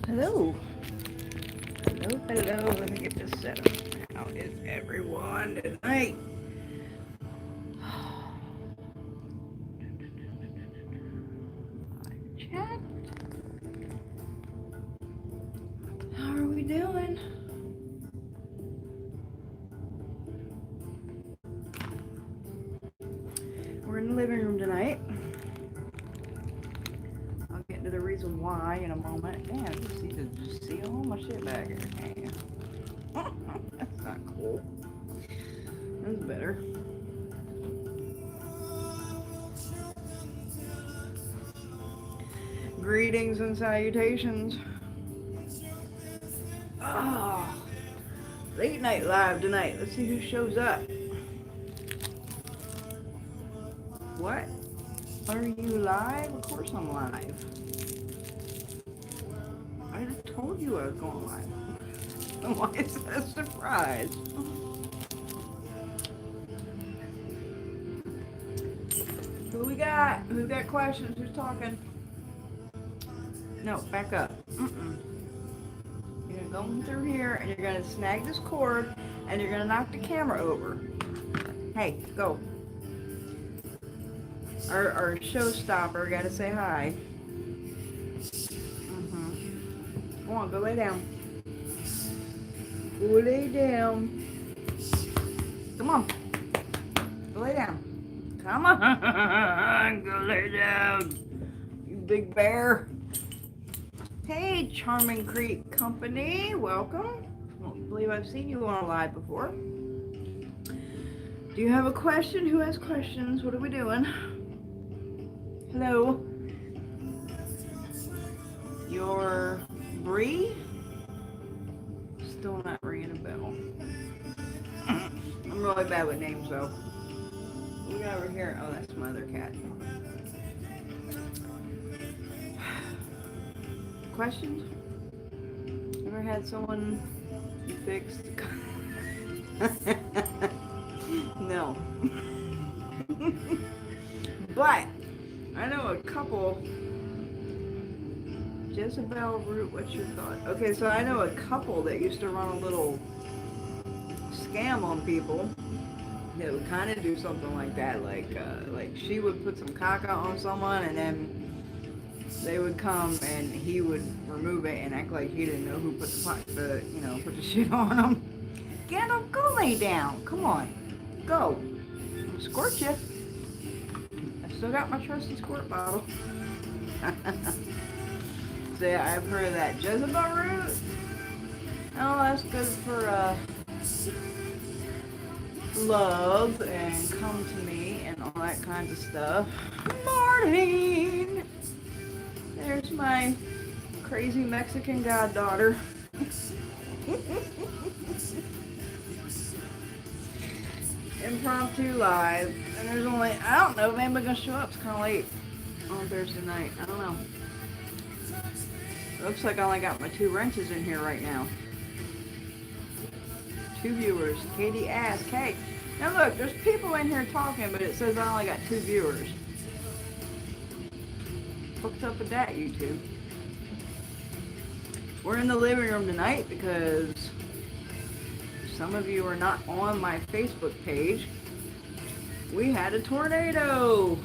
Hello. Hello, hello. Let me get this set up. How is everyone tonight? Chat. How are we doing? We're in the living room tonight. I'll get into the reason why in a moment. Damn, just see all my shit back here. Damn. That's not cool. That's better. Greetings and salutations. Oh, late night live tonight. Let's see who shows up. What? Are you live? Of course I'm live. I just told you I was going live. Why is that a surprise? Who we got? Who got questions? Who's talking? No, back up. You're going through here and you're going to snag this cord and you're going to knock the camera over. Hey, go. Our showstopper got to say hi. Come on, go lay down. Go lay down. Come on. Go lay down. Come on. Go lay down. You big bear. Hey, Charming Creek Company. Welcome. I don't believe I've seen you on live before. Do you have a question? Who has questions? What are we doing? Hello. Your Bree? Still not ringing a bell. I'm really bad with names though. What we got over here? Oh, that's my other cat. Questions? Ever had someone you fixed? No. But I know a couple. Jezebel Root, what's your thought? Okay, so I know a couple that used to run a little scam on people that would kind of do something like that. Like she would put some caca on someone and then they would come and he would remove it and act like he didn't know who put put the shit on him. Get up, go lay down. Come on, go. I'll squirt you. I still got my trusty squirt bottle. So yeah, I've heard of that. Jezebel Root? Oh, that's good for love and come to me and all that kinds of stuff. Morning! There's my crazy Mexican goddaughter. Impromptu live. And there's only, I don't know, maybe I'm gonna show up. It's kind of late on Thursday night. I don't know. Looks like I only got my 2 wrenches in here right now. 2 viewers. Katie asked, hey, now look, there's people in here talking, but it says I only got 2 viewers. What's up with that, YouTube? We're in the living room tonight because some of you are not on my Facebook page. We had a tornado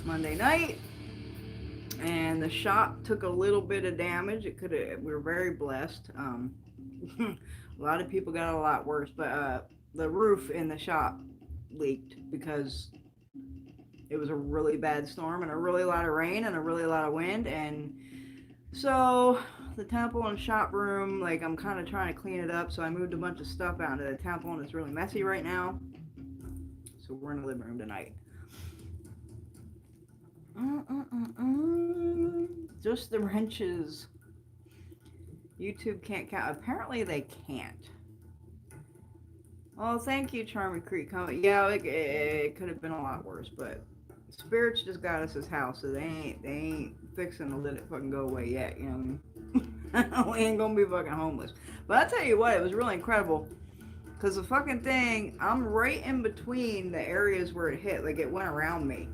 Monday night. And the shop took a little bit of damage. We were very blessed. A lot of people got a lot worse, but the roof in the shop leaked because it was a really bad storm and a really lot of rain and a really lot of wind. And so the temple and shop room, like I'm kind of trying to clean it up. So I moved a bunch of stuff out into the temple and it's really messy right now. So we're in the living room tonight. Just the wrenches. YouTube can't count. Apparently they can't. Oh, thank you, Charming Creek. Yeah, it could have been a lot worse, but spirits just got us this house, so they ain't fixing to let it fucking go away yet. You know what I mean? We ain't gonna be fucking homeless. But I tell you what, it was really incredible. Cause the fucking thing, I'm right in between the areas where it hit. Like it went around me.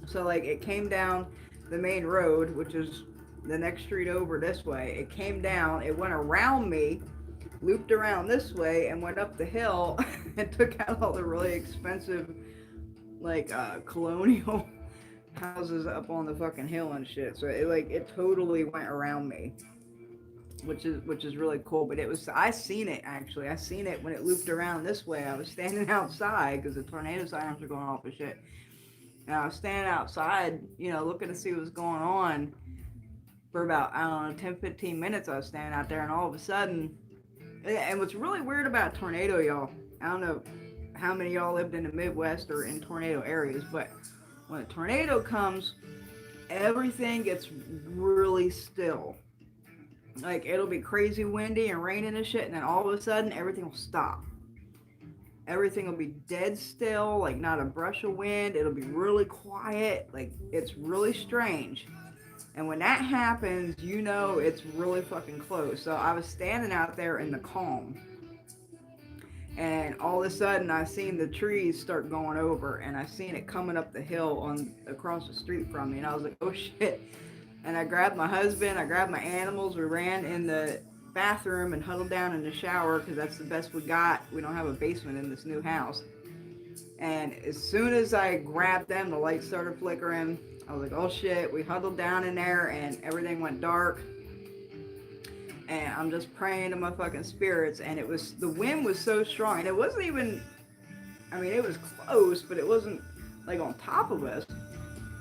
So like it came down the main road, which is the next street over this way. It came down, it went around me, looped around this way, and went up the hill and took out all the really expensive, like, colonial houses up on the fucking hill and shit. So it totally went around me, which is really cool. But I seen it actually. I seen it when it looped around this way. I was standing outside because the tornado sirens were going off and shit. And I was standing outside, looking to see what was going on for about, I don't know, 10, 15 minutes. I was standing out there, and all of a sudden, and what's really weird about a tornado, y'all, I don't know how many of y'all lived in the Midwest or in tornado areas, but when a tornado comes, everything gets really still. Like, it'll be crazy windy and raining and shit, and then all of a sudden, everything will stop. Everything will be dead still, like not a brush of wind. It'll be really quiet. Like, it's really strange. And when that happens, it's really fucking close. So I was standing out there in the calm, and all of a sudden I seen the trees start going over, and I seen it coming up the hill across the street from me, and I was like, oh shit. And I grabbed my husband, I grabbed my animals, we ran in the bathroom and huddled down in the shower because that's the best we got. We don't have a basement in this new house. And as soon as I grabbed them, the lights started flickering. I was like, oh shit. We huddled down in there and everything went dark. And I'm just praying to my fucking spirits. And the wind was so strong. And it wasn't even, it was close, but it wasn't like on top of us.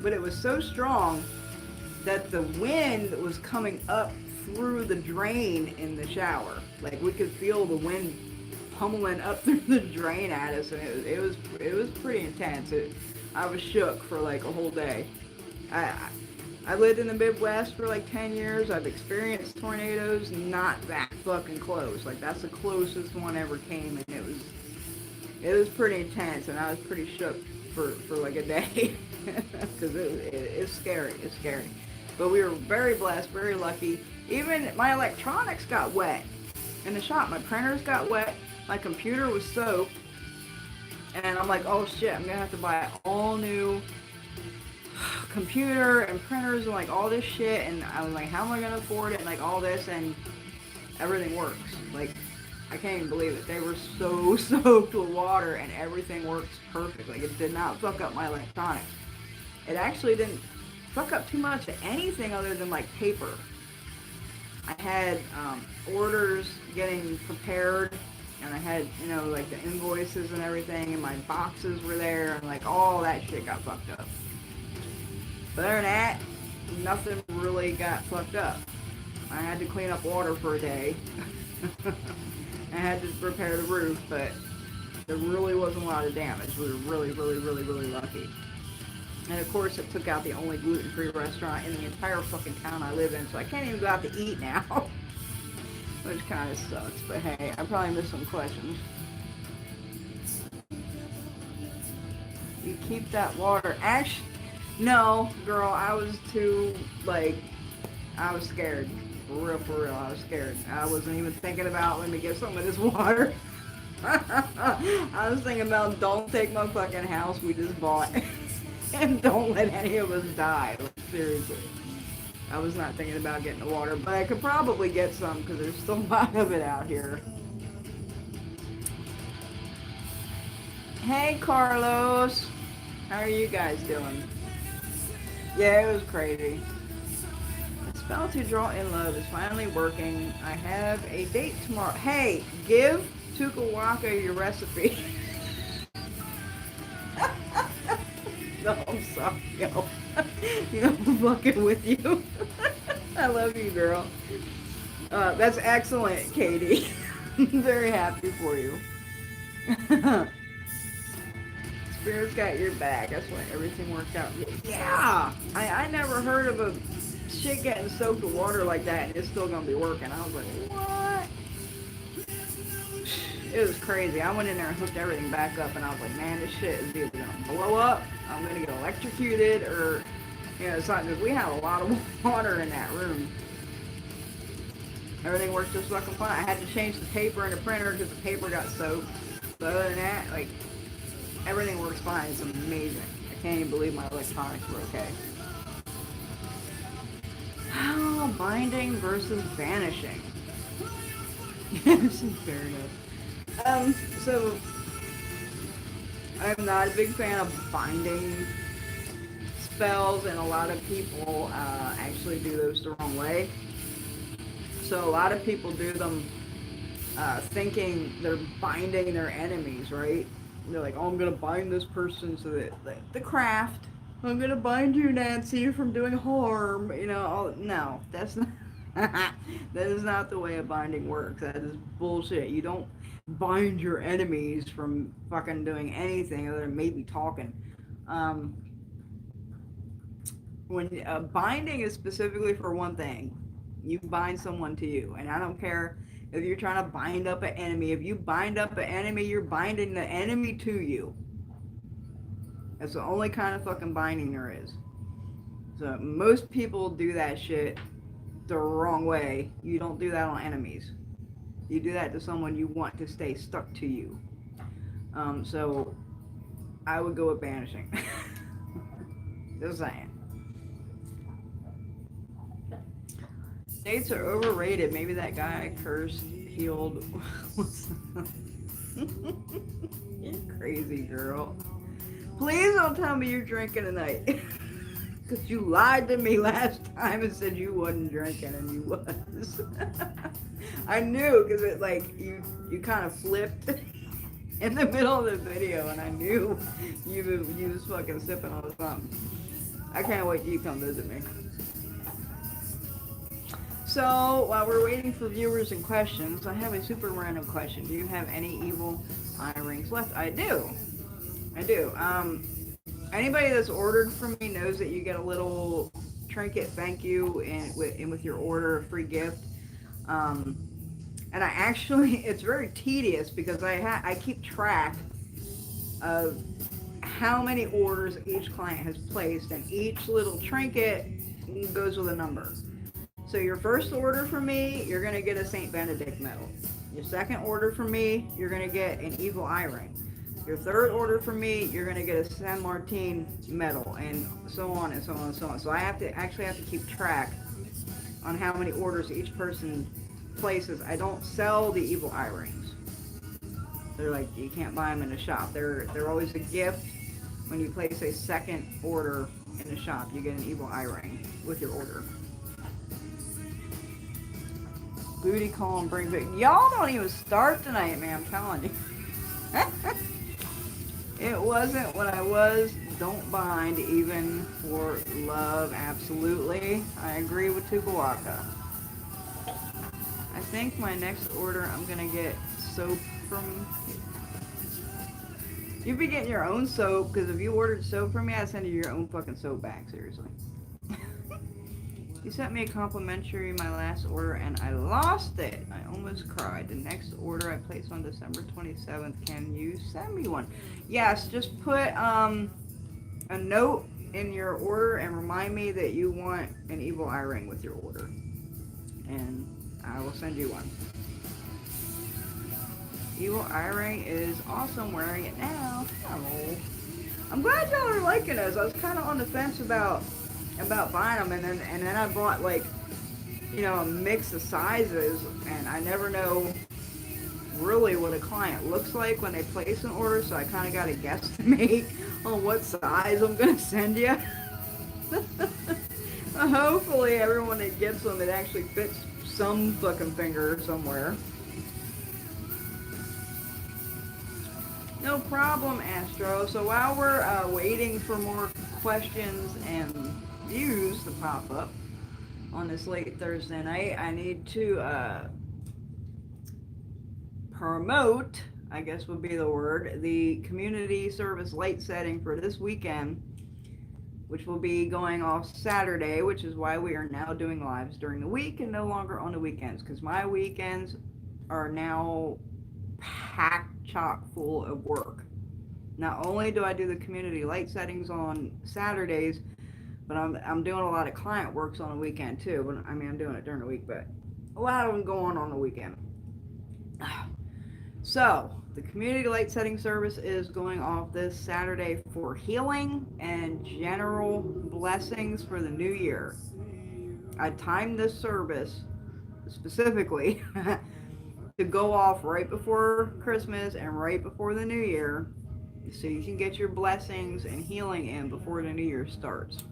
But it was so strong that the wind was coming up through the drain in the shower. Like, we could feel the wind pummeling up through the drain at us, and it was pretty intense. I was shook for like a whole day. I lived in the Midwest for like 10 years. I've experienced tornadoes, not that fucking close. Like, that's the closest one ever came, and it was pretty intense, and I was pretty shook for like a day because it's scary. It's scary. But we were very blessed, very lucky. Even my electronics got wet in the shop. My printers got wet. My computer was soaked. And I'm like, oh shit, I'm going to have to buy an all new computer and printers and like all this shit. And I was like, how am I going to afford it? And like all this, and everything works. Like, I can't even believe it. They were so soaked with water and everything works perfect. Like, it did not fuck up my electronics. It actually didn't fuck up too much of anything other than like paper. I had orders getting prepared, and I had, like the invoices and everything, and my boxes were there, and like all that shit got fucked up. But other than that, nothing really got fucked up. I had to clean up water for a day. I had to repair the roof, but there really wasn't a lot of damage. We were really, really, really, really lucky. And of course, it took out the only gluten-free restaurant in the entire fucking town I live in, so I can't even go out to eat now. Which kind of sucks, but hey, I probably missed some questions. You keep that water. Actually, no, girl, I was too, I was scared. For real, I was scared. I wasn't even thinking about, let me get some of this water. I was thinking about, don't take my fucking house we just bought. And don't let any of us die. Like, seriously. I was not thinking about getting the water, but I could probably get some because there's still a lot of it out here. Hey, Carlos. How are you guys doing? Yeah, it was crazy. The spell to draw in love is finally working. I have a date tomorrow. Hey, give Tukawaka your recipe. No, I'm sorry, yo. I'm fucking with you. I love you, girl. That's excellent, Katie. I'm very happy for you. Spirit's got your back. That's why everything worked out. Yeah! I never heard of a shit getting soaked with water like that and it's still gonna be working. I was like, what? It was crazy. I went in there and hooked everything back up, and I was like, man, this shit is either going to blow up, I'm going to get electrocuted, or, something. Because we had a lot of water in that room. Everything worked just fucking fine. I had to change the paper in the printer because the paper got soaked. But other than that, everything works fine. It's amazing. I can't even believe my electronics were okay. binding versus banishing. This is fair enough. So I'm not a big fan of binding spells, and a lot of people actually do those the wrong way. So a lot of people do them thinking they're binding their enemies, right? They're like, oh, I'm gonna bind this person so that the craft. I'm gonna bind you, Nancy, from doing harm. You know, no, that's not. That is not the way a binding works. That is bullshit. You don't bind your enemies from fucking doing anything other than maybe talking. Um, when binding is specifically for one thing, you bind someone to you, and I don't care if you're trying to bind up an enemy. If you bind up an enemy, you're binding the enemy to you. That's the only kind of fucking binding there is. So most people do that shit the wrong way. You don't do that on enemies. You do that to someone you want to stay stuck to you. So I would go with banishing. Just saying. Dates are overrated. Maybe that guy cursed, healed. You're crazy, girl. Please don't tell me you're drinking tonight. Because you lied to me last time and said you wasn't drinking, and you was. I knew, because it, like, you kind of flipped in the middle of the video, and I knew you was fucking sipping on something. I can't wait till you come visit me. So, while we're waiting for viewers and questions, I have a super random question. Do you have any evil eye rings left? I do. Anybody that's ordered from me knows that you get a little trinket thank you and with your order, a free gift. And I actually, it's very tedious because I keep track of how many orders each client has placed, and each little trinket goes with a number. So your first order from me, you're going to get a Saint Benedict medal. Your second order from me, you're going to get an evil eye ring. Your third order from me, you're going to get a San Martin medal, and so on and so on and so on. So I actually have to keep track on how many orders each person places. I don't sell the evil eye rings. They're like, you can't buy them in the shop. They're always a gift. When you place a second order in the shop, you get an evil eye ring with your order. Booty call and bring back. Y'all don't even start tonight, man. I'm telling you. It wasn't what I was. Don't bind, even for love. Absolutely. I agree with Tubuaka. I think my next order, I'm going to get soap from... You'd be getting your own soap, because if you ordered soap from me, I'd send you your own fucking soap back, seriously. You sent me a complimentary my last order, and I lost it. I almost cried. The next order I placed on December 27th. Can you send me one? Yes, just put a note in your order and remind me that you want an evil eye ring with your order, and I will send you one. Evil eye ring is awesome. Wearing it now. Oh, I'm glad y'all are liking those. I was kind of on the fence about buying them, and then I bought, like, you know, a mix of sizes, and I never know really what a client looks like when they place an order, so I kind of got to guesstimate on what size I'm going to send you. Hopefully everyone that gets them, it actually fits some fucking finger somewhere. No problem, Astro. So while we're waiting for more questions and views to pop up on this late Thursday night, I need to promote, I guess would be the word, the community service light setting for this weekend, which will be going off Saturday, which is why we are now doing lives during the week and no longer on the weekends, because my weekends are now packed chock full of work. Not only do I do the community light settings on Saturdays, but I'm doing a lot of client works on the weekend too. But I mean, I'm doing it during the week, but a lot of them go on the weekend. So the community light setting service is going off this Saturday for healing and general blessings for the new year. I timed this service specifically to go off right before Christmas and right before the New Year, so you can get your blessings and healing in before the New Year starts.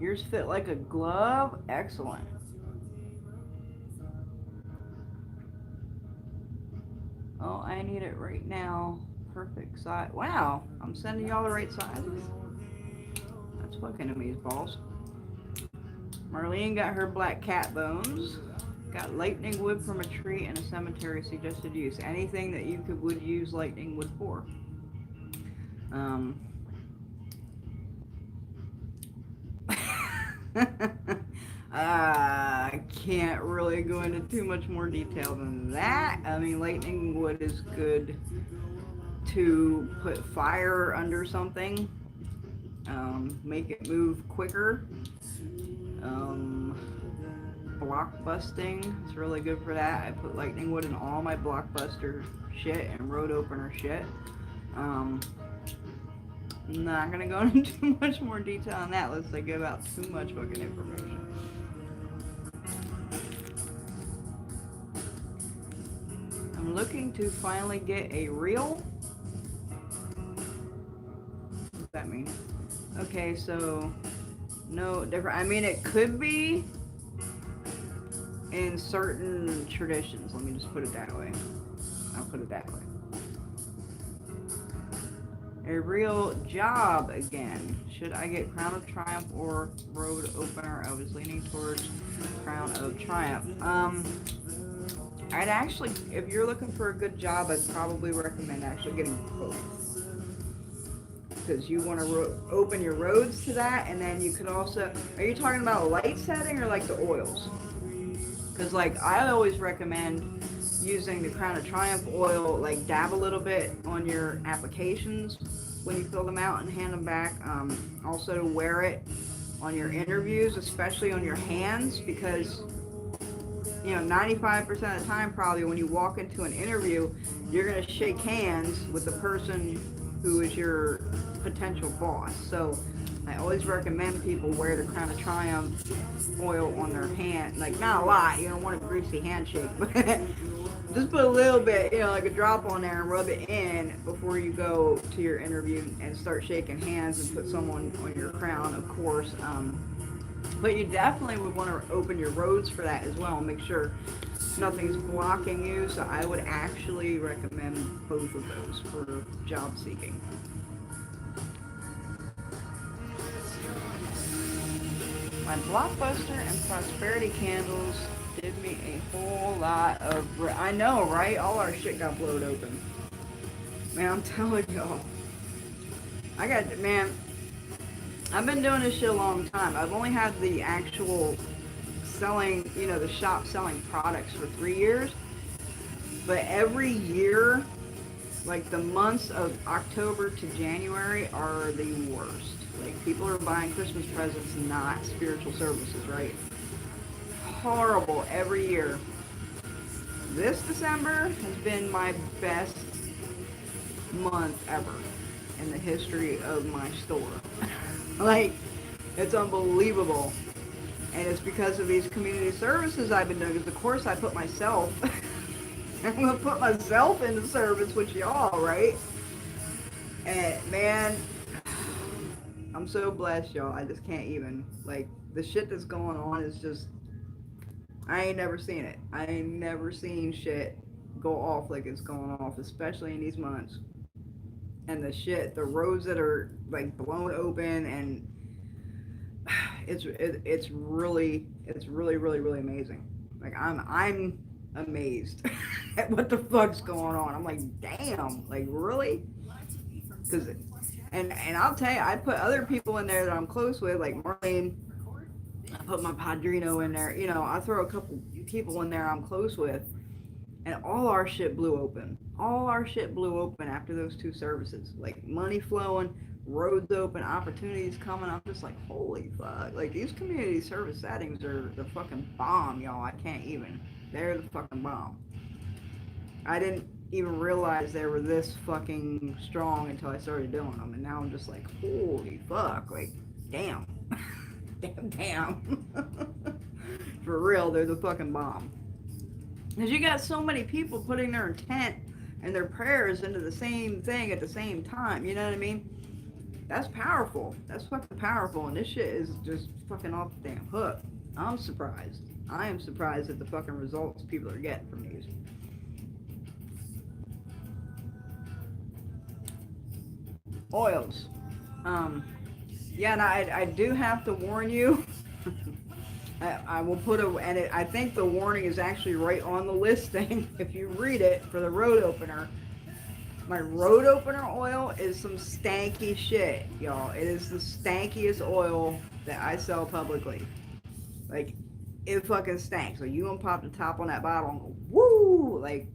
Yours fit like a glove. Excellent. Oh, I need it right now. Perfect size. Wow, I'm sending y'all the right sizes. That's fucking amazeballs. Marlene got her black cat bones. Got lightning wood from a tree and a cemetery suggested use. Anything that you would use lightning wood for. I can't really go into too much more detail than that. I mean, lightning wood is good to put fire under something, make it move quicker. Block busting, it's really good for that. I put lightning wood in all my blockbuster shit and road opener shit. I'm not gonna go into too much more detail on that lest I give out too much fucking information. I'm looking to finally get a reel. What does that mean? Okay, so no different. I mean, it could be in certain traditions. Let me just put it that way. I'll put it that way. A real job again. Should I get Crown of Triumph or Road Opener? I was leaning towards Crown of Triumph. I'd actually, if you're looking for a good job, I'd probably recommend actually getting both. Because you want to open your roads to that, and then you could also, are you talking about light setting or like the oils? Because like I always recommend using the Crown of Triumph oil, like dab a little bit on your applications when you fill them out and hand them back. Also to wear it on your interviews, especially on your hands, because 95% of the time probably when you walk into an interview, you're going to shake hands with the person who is your potential boss. So I always recommend people wear the Crown of Triumph oil on their hand. Like, not a lot. You don't want a greasy handshake, but just put a little bit, like a drop on there and rub it in before you go to your interview and start shaking hands and put someone on your crown, of course. But you definitely would want to open your roads for that as well and make sure nothing's blocking you. So I would actually recommend both of those for job seeking. My Blockbuster and Prosperity candles did me a whole lot of... I know, right? All our shit got blowed open. Man, I'm telling y'all. I've been doing this shit a long time. I've only had the actual selling, the shop selling products for 3 years. But every year, like the months of October to January are the worst. Like, people are buying Christmas presents, not spiritual services, right? Horrible every year. This December has been my best month ever in the history of my store. Like, it's unbelievable. And it's because of these community services I've been doing. Because, of course, I'm going to put myself into service with y'all, right? And, man, I'm so blessed, y'all. I just can't even. Like, the shit that's going on is just... I ain't never seen it. I ain't never seen shit go off like it's going off, especially in these months. And the roads that are like blown open, and it's really really amazing. Like, I'm amazed at what the fuck's going on. I'm like, damn, like, really? Because and I'll tell you, I put other people in there that I'm close with, like Marlene. I put my Padrino in there. I throw a couple people in there I'm close with, and all our shit blew open. All our shit blew open after those 2 services. Like, money flowing, roads open, opportunities coming. I'm just like, holy fuck. Like, these community service settings are the fucking bomb, y'all. I can't even. They're the fucking bomb. I didn't even realize they were this fucking strong until I started doing them. And now I'm just like, holy fuck. Like, damn. damn. For real, they're the fucking bomb. Because you got so many people putting their intent and their prayers into the same thing at the same time. You know what I mean? That's powerful. That's fucking powerful. And this shit is just fucking off the damn hook. I'm surprised. I am surprised at the fucking results people are getting from these. Oils. Um, yeah, and I do have to warn you. I will put a, and I think the warning is actually right on the listing. If you read it for the road opener, my road opener oil is some stanky shit, y'all. It is the stankiest oil that I sell publicly. Like, it fucking stank. So you gonna pop the top on that bottle and go, woo! Like,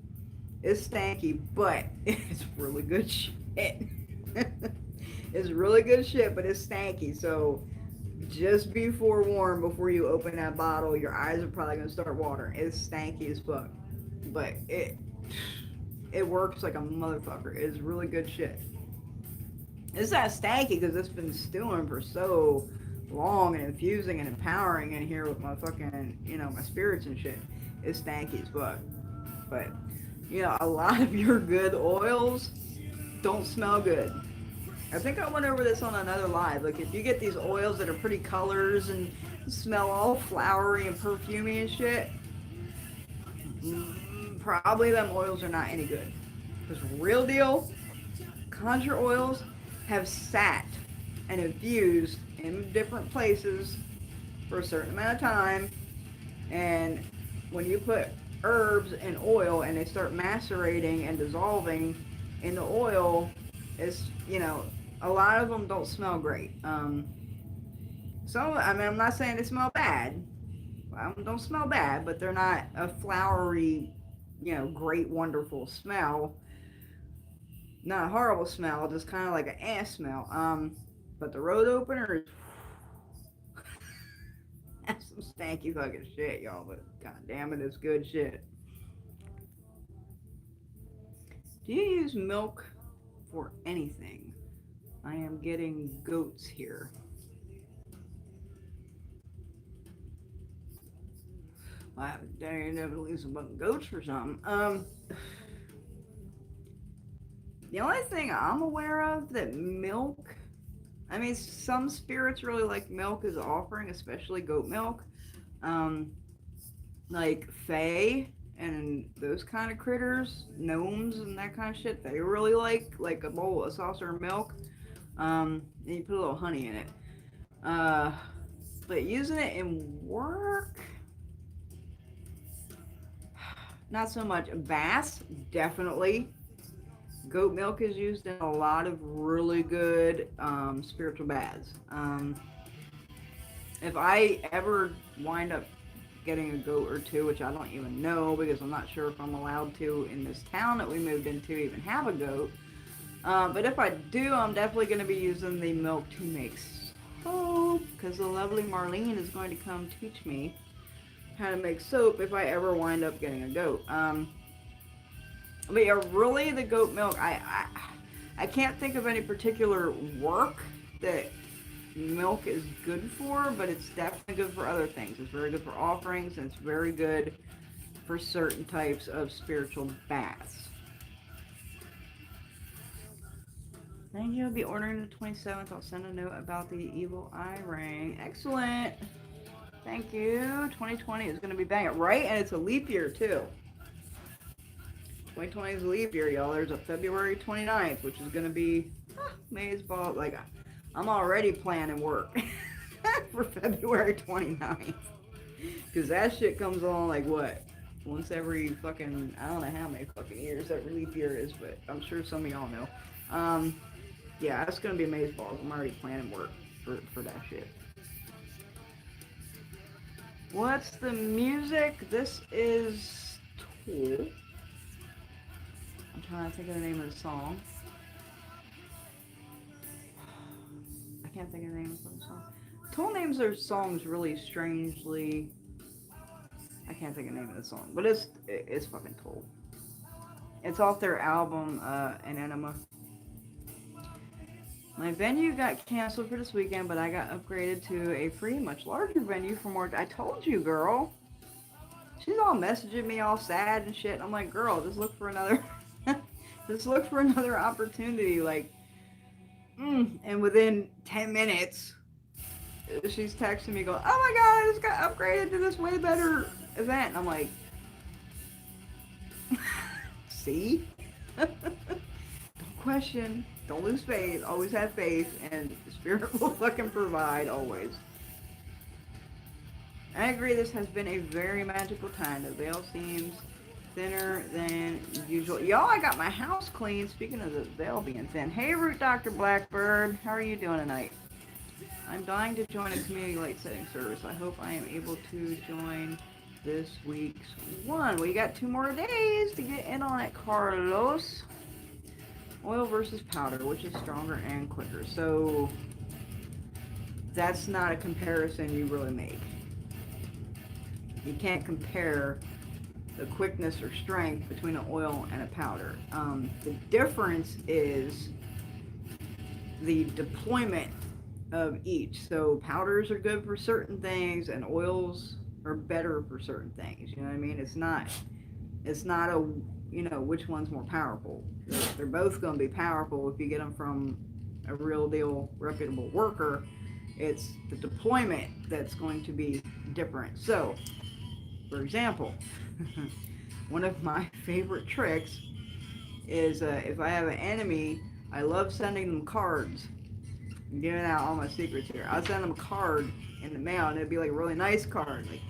it's stanky, but it's really good shit. It's really good shit, but it's stanky. So just be forewarned before you open that bottle. Your eyes are probably gonna start watering. It's stanky as fuck, but it works like a motherfucker. It's really good shit. It's not stanky because it's been stewing for so long and infusing and empowering in here with my fucking, my spirits and shit. It's stanky as fuck. But, a lot of your good oils don't smell good. I think I went over this on another live. Like, if you get these oils that are pretty colors and smell all flowery and perfumey and shit, probably them oils are not any good. Because real deal, Conjure oils have sat and infused in different places for a certain amount of time, and when you put herbs in oil and they start macerating and dissolving in the oil, it's, a lot of them don't smell great. I'm not saying they smell bad. Don't smell bad, but they're not a flowery, great, wonderful smell. Not a horrible smell, just kind of like an ass smell. But the road opener is that's some stanky fucking shit, y'all. But god damn it, it's good shit. Do you use milk for anything? I am getting goats here. I never lose some fucking goats or something. The only thing I'm aware of that milk, I mean, some spirits really like milk as an offering, especially goat milk. Um, like Fae and those kind of critters, gnomes and that kind of shit, they really like a saucer of milk. And you put a little honey in it. Uh, but using it in work, not so much. Baths, definitely. Goat milk is used in a lot of really good spiritual baths. If I ever wind up getting a goat or two, which I don't even know because I'm not sure if I'm allowed to in this town that we moved into even have a goat. But if I do, I'm definitely going to be using the milk to make soap because the lovely Marlene is going to come teach me how to make soap if I ever wind up getting a goat. But yeah, really, the goat milk, I can't think of any particular work that milk is good for, but it's definitely good for other things. It's very good for offerings, and it's very good for certain types of spiritual baths. Thank you. I'll be ordering the 27th. I'll send a note about the evil eye ring. Excellent. Thank you. 2020 is going to be banging, right? And it's a leap year, too. 2020 is a leap year, y'all. There's a February 29th, which is going to be maze ball. Like, I'm already planning work for February 29th. Because that shit comes along like what? Once every fucking, I don't know how many fucking years that leap year is, but I'm sure some of y'all know. Yeah, that's going to be maze balls. I'm already planning work for that shit. What's the music? This is Tool. I'm trying to think of the name of the song. I can't think of the name of the song. Tool names their songs really strangely. I can't think of the name of the song, but it's fucking Tool. It's off their album, An Enema. My venue got canceled for this weekend, but I got upgraded to a free, much larger venue for more. I told you, girl. She's all messaging me all sad and shit. I'm like, girl, just look for another, just look for another opportunity. Like, and within 10 minutes, she's texting me going, oh my god, I just got upgraded to this way better event. And I'm like, see? Don't question. Don't lose faith. Always have faith, and the spirit will fucking provide always. I agree. This has been a very magical time. The veil seems thinner than usual. Y'all, I got my house clean. Speaking of the veil being thin. Hey, Root Dr. Blackbird. How are you doing tonight? I'm dying to join a community light setting service. I hope I am able to join this week's one. We got 2 more days to get in on it, Carlos. Oil versus powder, which is stronger and quicker. So that's not a comparison you really make. You can't compare the quickness or strength between an oil and a powder. The difference is the deployment of each. So powders are good for certain things and oils are better for certain things. You know what I mean? It's not a, which one's more powerful. They're both going to be powerful if you get them from a real deal reputable worker. It's the deployment that's going to be different. So, for example, one of my favorite tricks is if I have an enemy, I love sending them cards. I'm giving out all my secrets here. I'll send them a card in the mail, and it'd be like a really nice card, like,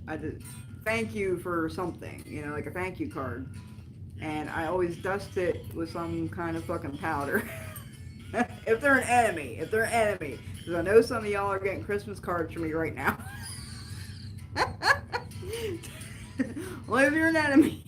I just thank you for something, like a thank you card. And I always dust it with some kind of fucking powder. If they're an enemy, because I know some of y'all are getting Christmas cards from me right now. Well, if you're an enemy,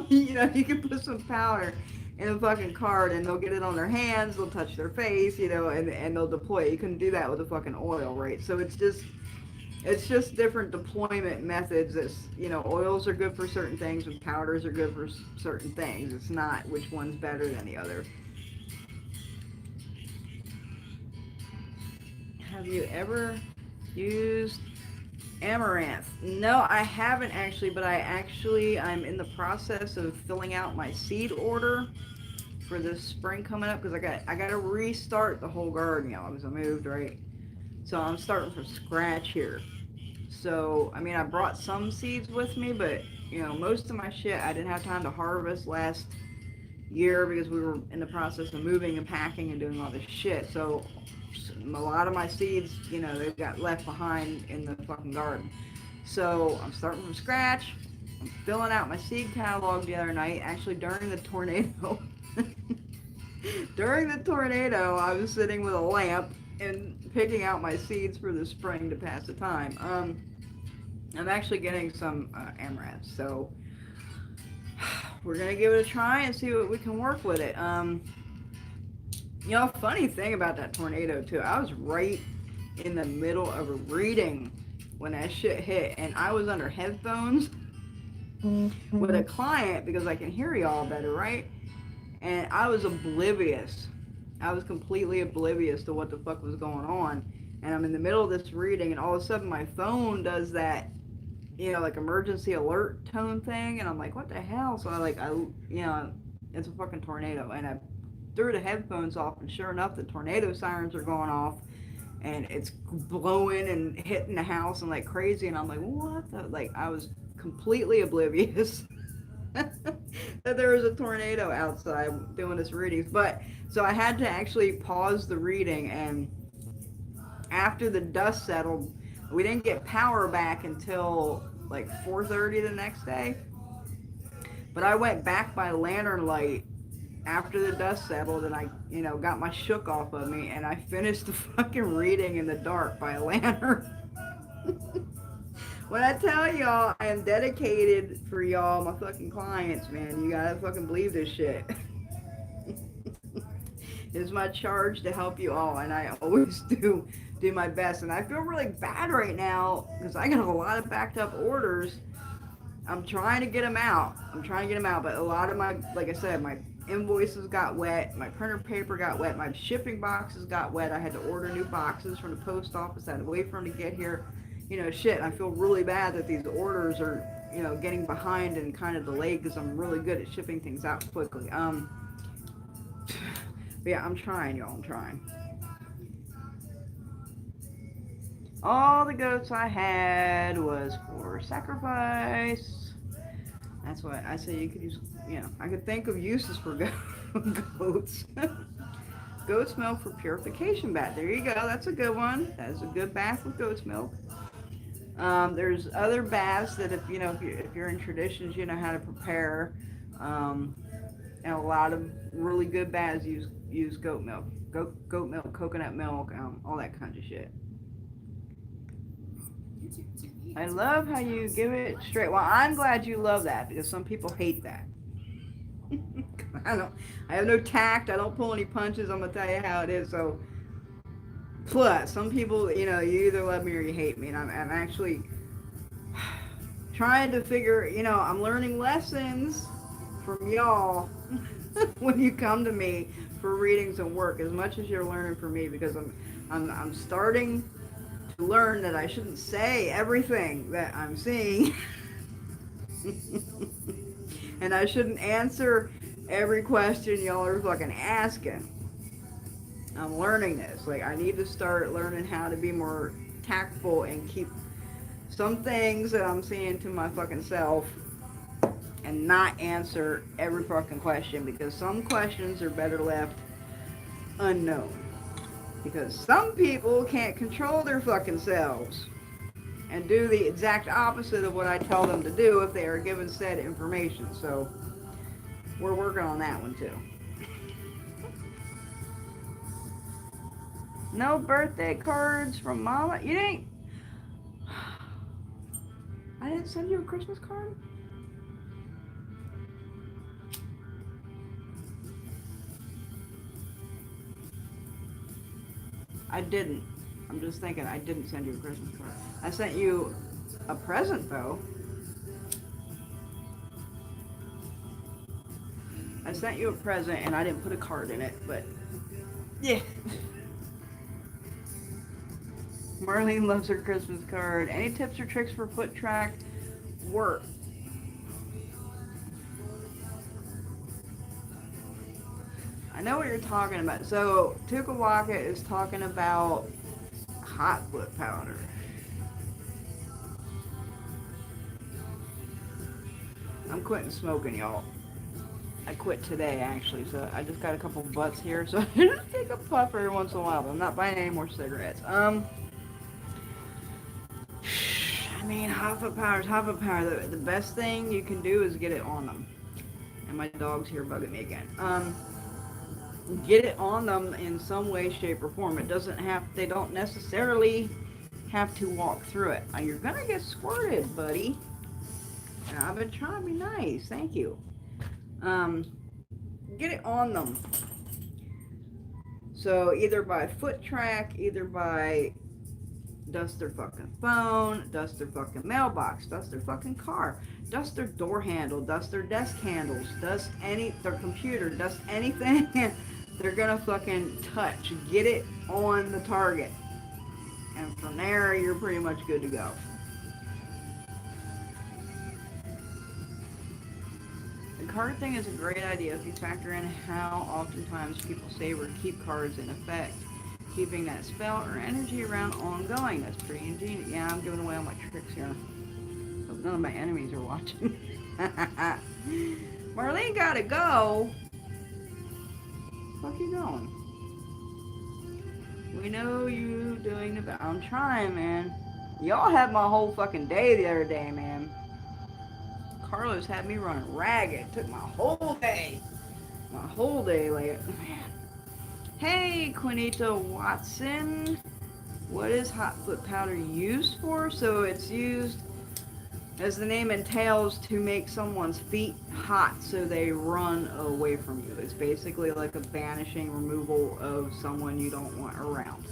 you can put some powder in a fucking card and they'll get it on their hands, they'll touch their face, and they'll deploy it. You couldn't do that with a fucking oil, right? So it's just different deployment methods. Oils are good for certain things and powders are good for certain things. It's not which one's better than the other. Have you ever used amaranth? No, I haven't actually, but I'm in the process of filling out my seed order for this spring coming up, because I got to restart the whole garden, because I moved, right? So I'm starting from scratch here. So, I brought some seeds with me, but, most of my shit I didn't have time to harvest last year because we were in the process of moving and packing and doing all this shit. So a lot of my seeds, they got left behind in the fucking garden. So I'm starting from scratch. I'm filling out my seed catalog the other night, actually during the tornado. During the tornado, I was sitting with a lamp and picking out my seeds for the spring to pass the time. I'm actually getting some amaranth, so we're gonna give it a try and see what we can work with it. Funny thing about that tornado too, I was right in the middle of a reading when that shit hit, and I was under headphones with a client because I can hear y'all better, right? And I was oblivious. I was completely oblivious to what the fuck was going on. And I'm in the middle of this reading, and all of a sudden my phone does that, like emergency alert tone thing, and I'm like, what the hell? So it's a fucking tornado, and I threw the headphones off, and sure enough, the tornado sirens are going off, and it's blowing and hitting the house and like crazy, and I'm like, what the? Like, I was completely oblivious that there was a tornado outside doing this readings. But so I had to actually pause the reading, and after the dust settled, we didn't get power back until like 4:30 the next day. But I went back by lantern light after the dust settled, and I, got my shook off of me, and I finished the fucking reading in the dark by a lantern. When I tell y'all I am dedicated for y'all, my fucking clients, man, you gotta fucking believe this shit. It's my charge to help you all, and I always do my best. And I feel really bad right now because I got a lot of backed up orders. I'm trying to get them out. But a lot of my, like I said, my invoices got wet. My printer paper got wet. My shipping boxes got wet. I had to order new boxes from the post office. I had to wait for them to get here. You know, shit. I feel really bad that these orders are, you know, getting behind and kind of delayed because I'm really good at shipping things out quickly. But yeah, I'm trying, y'all. I'm trying. All the goats I had was for sacrifice. That's why I say you could use, you know, I could think of uses for goats. Goat's milk for purification bath. There you go. That's a good one. That's a good bath with goat's milk. There's other baths that if you know if you're in traditions, you know how to prepare. Um, and a lot of really good baths use goat milk, goat milk, coconut milk, all that kind of shit. I love how you give it straight. Well, I'm glad you love that because some people hate that. I don't. I have no tact. I don't pull any punches. I'm gonna tell you how it is. So, plus, some people, you know, you either love me or you hate me, and I'm actually trying to figure. You know, I'm learning lessons from y'all when you come to me for readings and work as much as you're learning from me because I'm starting to learn that I shouldn't say everything that I'm seeing and I shouldn't answer every question y'all are fucking asking. I'm learning this. Like, I need to start learning how to be more tactful and keep some things that I'm seeing to my fucking self and not answer every fucking question because some questions are better left unknown. Because some people can't control their fucking selves and do the exact opposite of what I tell them to do if they are given said information. So we're working on that one too. No birthday cards from Mama. You didn't. I didn't send you a Christmas card. I didn't. I'm just thinking I didn't send you a Christmas card. I sent you a present though. I sent you a present and I didn't put a card in it, but yeah. Marlene loves her Christmas card. Any tips or tricks for foot track work? I know what you're talking about. So Tukawaka is talking about hot foot powder. I'm quitting smoking, y'all. I quit today, actually, so I just got a couple butts here, so I just take a puff every once in a while, but I'm not buying any more cigarettes. I mean, hot foot powder is hot foot powder. The best thing you can do is get it on them. And my dog's here bugging me again. Get it on them in some way, shape, or form. It doesn't have, they don't necessarily have to walk through it. You're gonna get squirted, buddy. I've been trying to be nice, thank you. Get it on them. So either by foot track, either by dust their fucking phone, dust their fucking mailbox, dust their fucking car, dust their door handle, dust their desk handles, dust their computer, dust anything they're gonna fucking touch. Get it on the target. And from there, you're pretty much good to go. The card thing is a great idea if you factor in how oftentimes people save or keep cards in effect. Keeping that spell or energy around ongoing. That's pretty ingenious. Yeah, I'm giving away all my tricks here. Hope none of my enemies are watching. Marlene gotta go. Fuck you going? We know you doing the best. I'm trying, man. Y'all had my whole fucking day the other day, man. Carlos had me running ragged. Took my whole day. My whole day, like, man. Hey, Quinito Watson. What is hot foot powder used for? So it's used, as the name entails, to make someone's feet hot so they run away from you. It's basically like a banishing removal of someone you don't want around.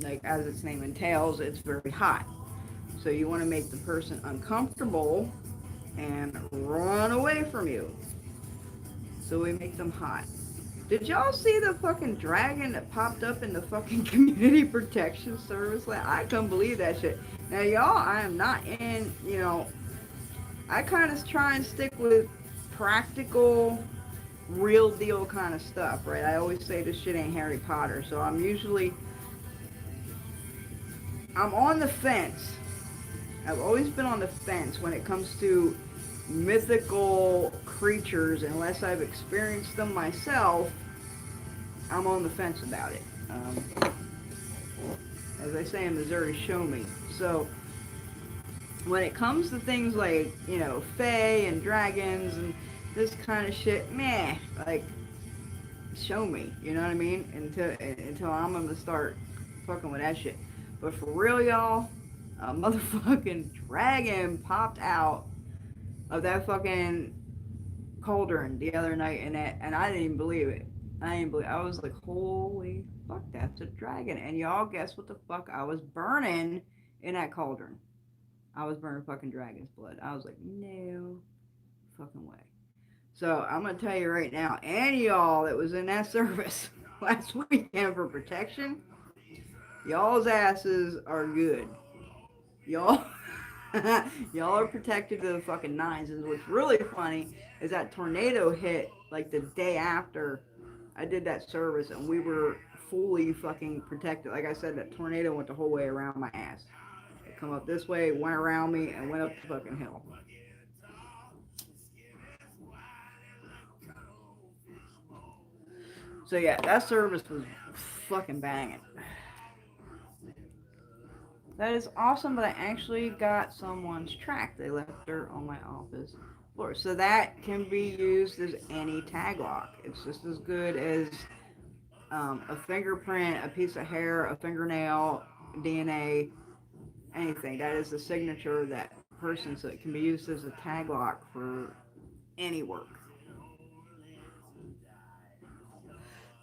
Like, as its name entails, it's very hot. So you want to make the person uncomfortable and run away from you. So we make them hot. Did y'all see the fucking dragon that popped up in the fucking community protection service? Like, I couldn't believe that shit. Now, y'all, I am not in, I kind of try and stick with practical, real deal kind of stuff, right? I always say this shit ain't Harry Potter, so I'm on the fence. I've always been on the fence when it comes to mythical creatures, unless I've experienced them myself. I'm on the fence about it. As I say in Missouri, show me. So when it comes to things like, fae and dragons and this kind of shit, meh, like, show me, you know what I mean? Until I'm gonna start fucking with that shit. But for real, y'all, a motherfucking dragon popped out of that fucking cauldron the other night, and I didn't even believe it. I was like, holy fuck, that's a dragon. And y'all, guess what the fuck I was burning in that cauldron? I was burning fucking dragon's blood. I was like, no fucking way. So I'm gonna tell you right now, and y'all that was in that service last weekend for protection, y'all's asses are good. Y'all, y'all are protected to the fucking nines. And what's really funny is that tornado hit like the day after I did that service, and we were fully fucking protected. Like I said, that tornado went the whole way around my ass. It come up this way, went around me, and went up the fucking hill. So yeah, that service was fucking banging. That is awesome, but I actually got someone's track. They left her on my office floor. So that can be used as any tag lock. It's just as good as a fingerprint, a piece of hair, a fingernail, DNA, anything. That is the signature of that person, so it can be used as a tag lock for any work.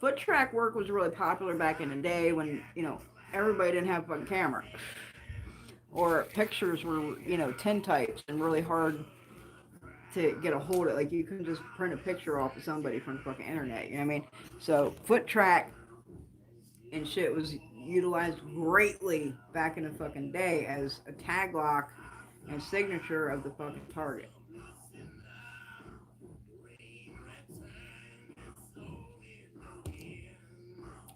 Foot track work was really popular back in the day when, everybody didn't have a fucking camera. Or pictures were, tintypes and really hard to get a hold of. Like, you couldn't just print a picture off of somebody from the fucking internet, you know what I mean? So, foot track and shit was utilized greatly back in the fucking day as a tag lock and signature of the fucking target.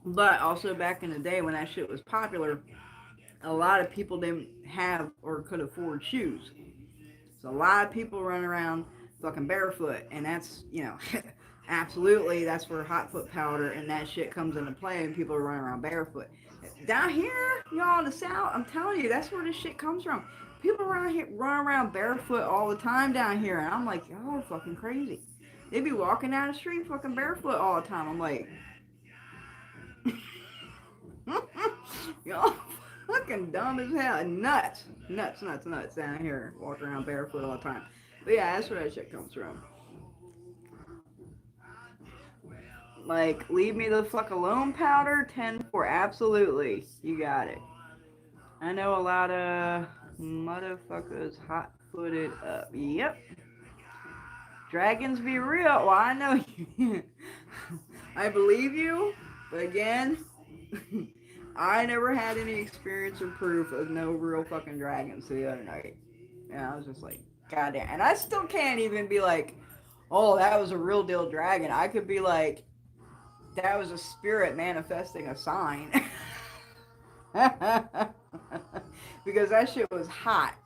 But also back in the day when that shit was popular, a lot of people didn't have or could afford shoes. So a lot of people run around fucking barefoot, and that's, absolutely, that's where hot foot powder and that shit comes into play, and people are running around barefoot. Down here, y'all in the south, I'm telling you, that's where this shit comes from. People around here run around barefoot all the time down here, and I'm like, y'all are fucking crazy. They be walking down the street fucking barefoot all the time. I'm like, y'all fucking dumb as hell. Nuts. Nuts, nuts, nuts down here. Walking around barefoot all the time. But yeah, that's where that shit comes from. Like, leave me the fuck alone powder, 10-4. Absolutely. You got it. I know a lot of motherfuckers hot footed up. Yep. Dragons be real. Well, I know you. I believe you, but again, I never had any experience or proof of no real fucking dragons the other night. And I was just like, goddamn. And I still can't even be like, oh, that was a real deal dragon. I could be like, that was a spirit manifesting a sign. Because that shit was hot.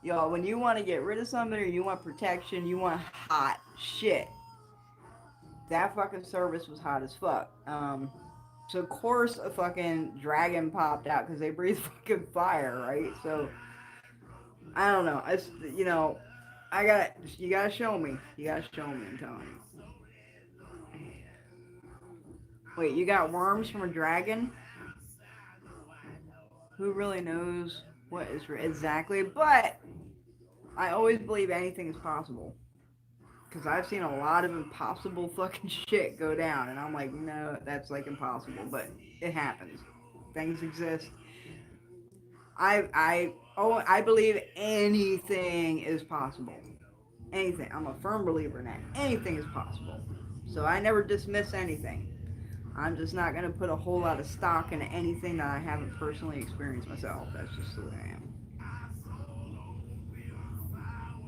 Y'all, when you want to get rid of somebody or you want protection, you want hot shit. That fucking service was hot as fuck. So of course a fucking dragon popped out because they breathe fucking fire, right? So I don't know. It's, you gotta show me. You gotta show me. I'm telling you. Wait, you got worms from a dragon? Who really knows what is exactly? But I always believe anything is possible. Because I've seen a lot of impossible fucking shit go down. And I'm like, no, that's like impossible. But it happens. Things exist. I Oh, I believe anything is possible. Anything. I'm a firm believer in that. Anything is possible. So I never dismiss anything. I'm just not going to put a whole lot of stock into anything that I haven't personally experienced myself. That's just who I am.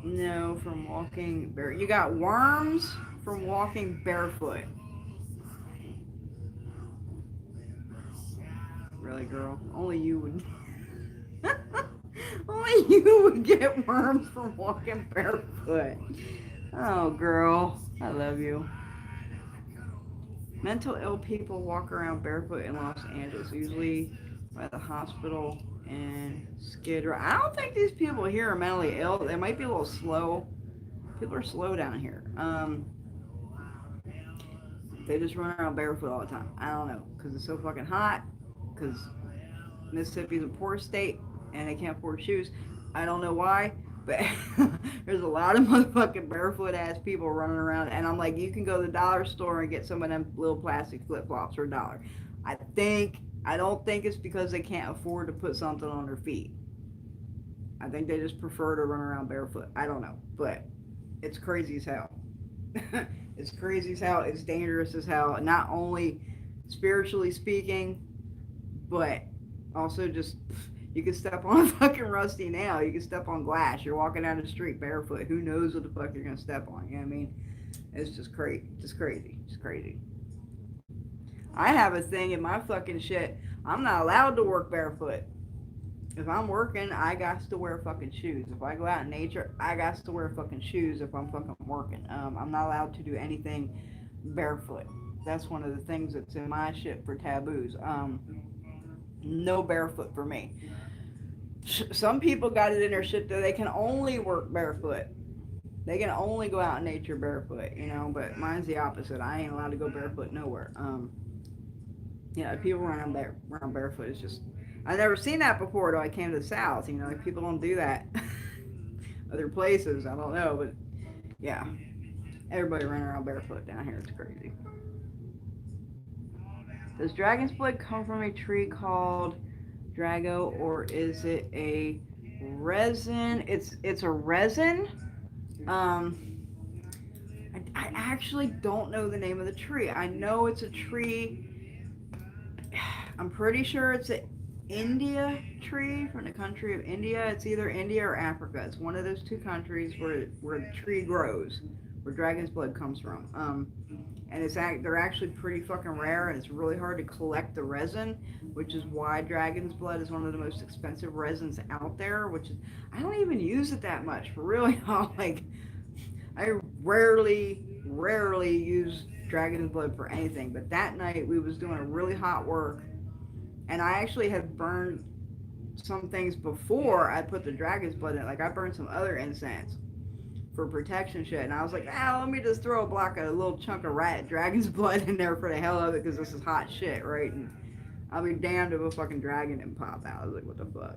No, from walking bare. You got worms from walking barefoot. Really, girl? Only you would. Only you would get worms from walking barefoot. Oh, girl. I love you. Mental ill people walk around barefoot in Los Angeles, usually by the hospital and Skid Row. I don't think these people here are mentally ill. They might be a little slow. People are slow down here. They just run around barefoot all the time. I don't know, because it's so fucking hot. Because Mississippi's a poor state and they can't afford shoes. I don't know why, but there's a lot of motherfucking barefoot ass people running around. And I'm like, you can go to the dollar store and get some of them little plastic flip flops for $1. I don't think it's because they can't afford to put something on their feet. I think they just prefer to run around barefoot. I don't know, but it's crazy as hell. It's crazy as hell. It's dangerous as hell. Not only spiritually speaking, but also just you can step on a fucking rusty nail. You can step on glass. You're walking down the street barefoot. Who knows what the fuck you're gonna step on? You know what I mean? It's just crazy. Just crazy. Just crazy. I have a thing in my fucking shit. I'm not allowed to work barefoot. If I'm working, I got to wear fucking shoes. If I go out in nature, I got to wear fucking shoes if I'm fucking working. I'm not allowed to do anything barefoot. That's one of the things that's in my shit for taboos. No barefoot for me. Some people got it in their shit that they can only work barefoot. They can only go out in nature barefoot, you know, but mine's the opposite. I ain't allowed to go barefoot nowhere. Yeah, people run barefoot. It's just, I've never seen that before till I came to the South. You know, like people don't do that other places. I don't know, but yeah, everybody running around barefoot down here. It's crazy. Does dragon's blood come from a tree called Drago, or is it a resin? It's a resin. Um, I actually don't know the name of the tree. I know it's a tree. I'm pretty sure it's an India tree from the country of India. It's either India or Africa. It's one of those two countries where the tree grows, where dragon's blood comes from. And they're actually pretty fucking rare, and it's really hard to collect the resin, which is why dragon's blood is one of the most expensive resins out there. Which is, I don't even use it that much for really. Like, I rarely use dragon's blood for anything. But that night we was doing a really hot work, and I actually had burned some things before I put the dragon's blood in. Like I burned some other incense for protection shit, and I was like, let me just throw a little chunk of rat dragon's blood in there for the hell of it, because this is hot shit, right? And I'll be damned if a fucking dragon didn't pop out. I was like, what the fuck?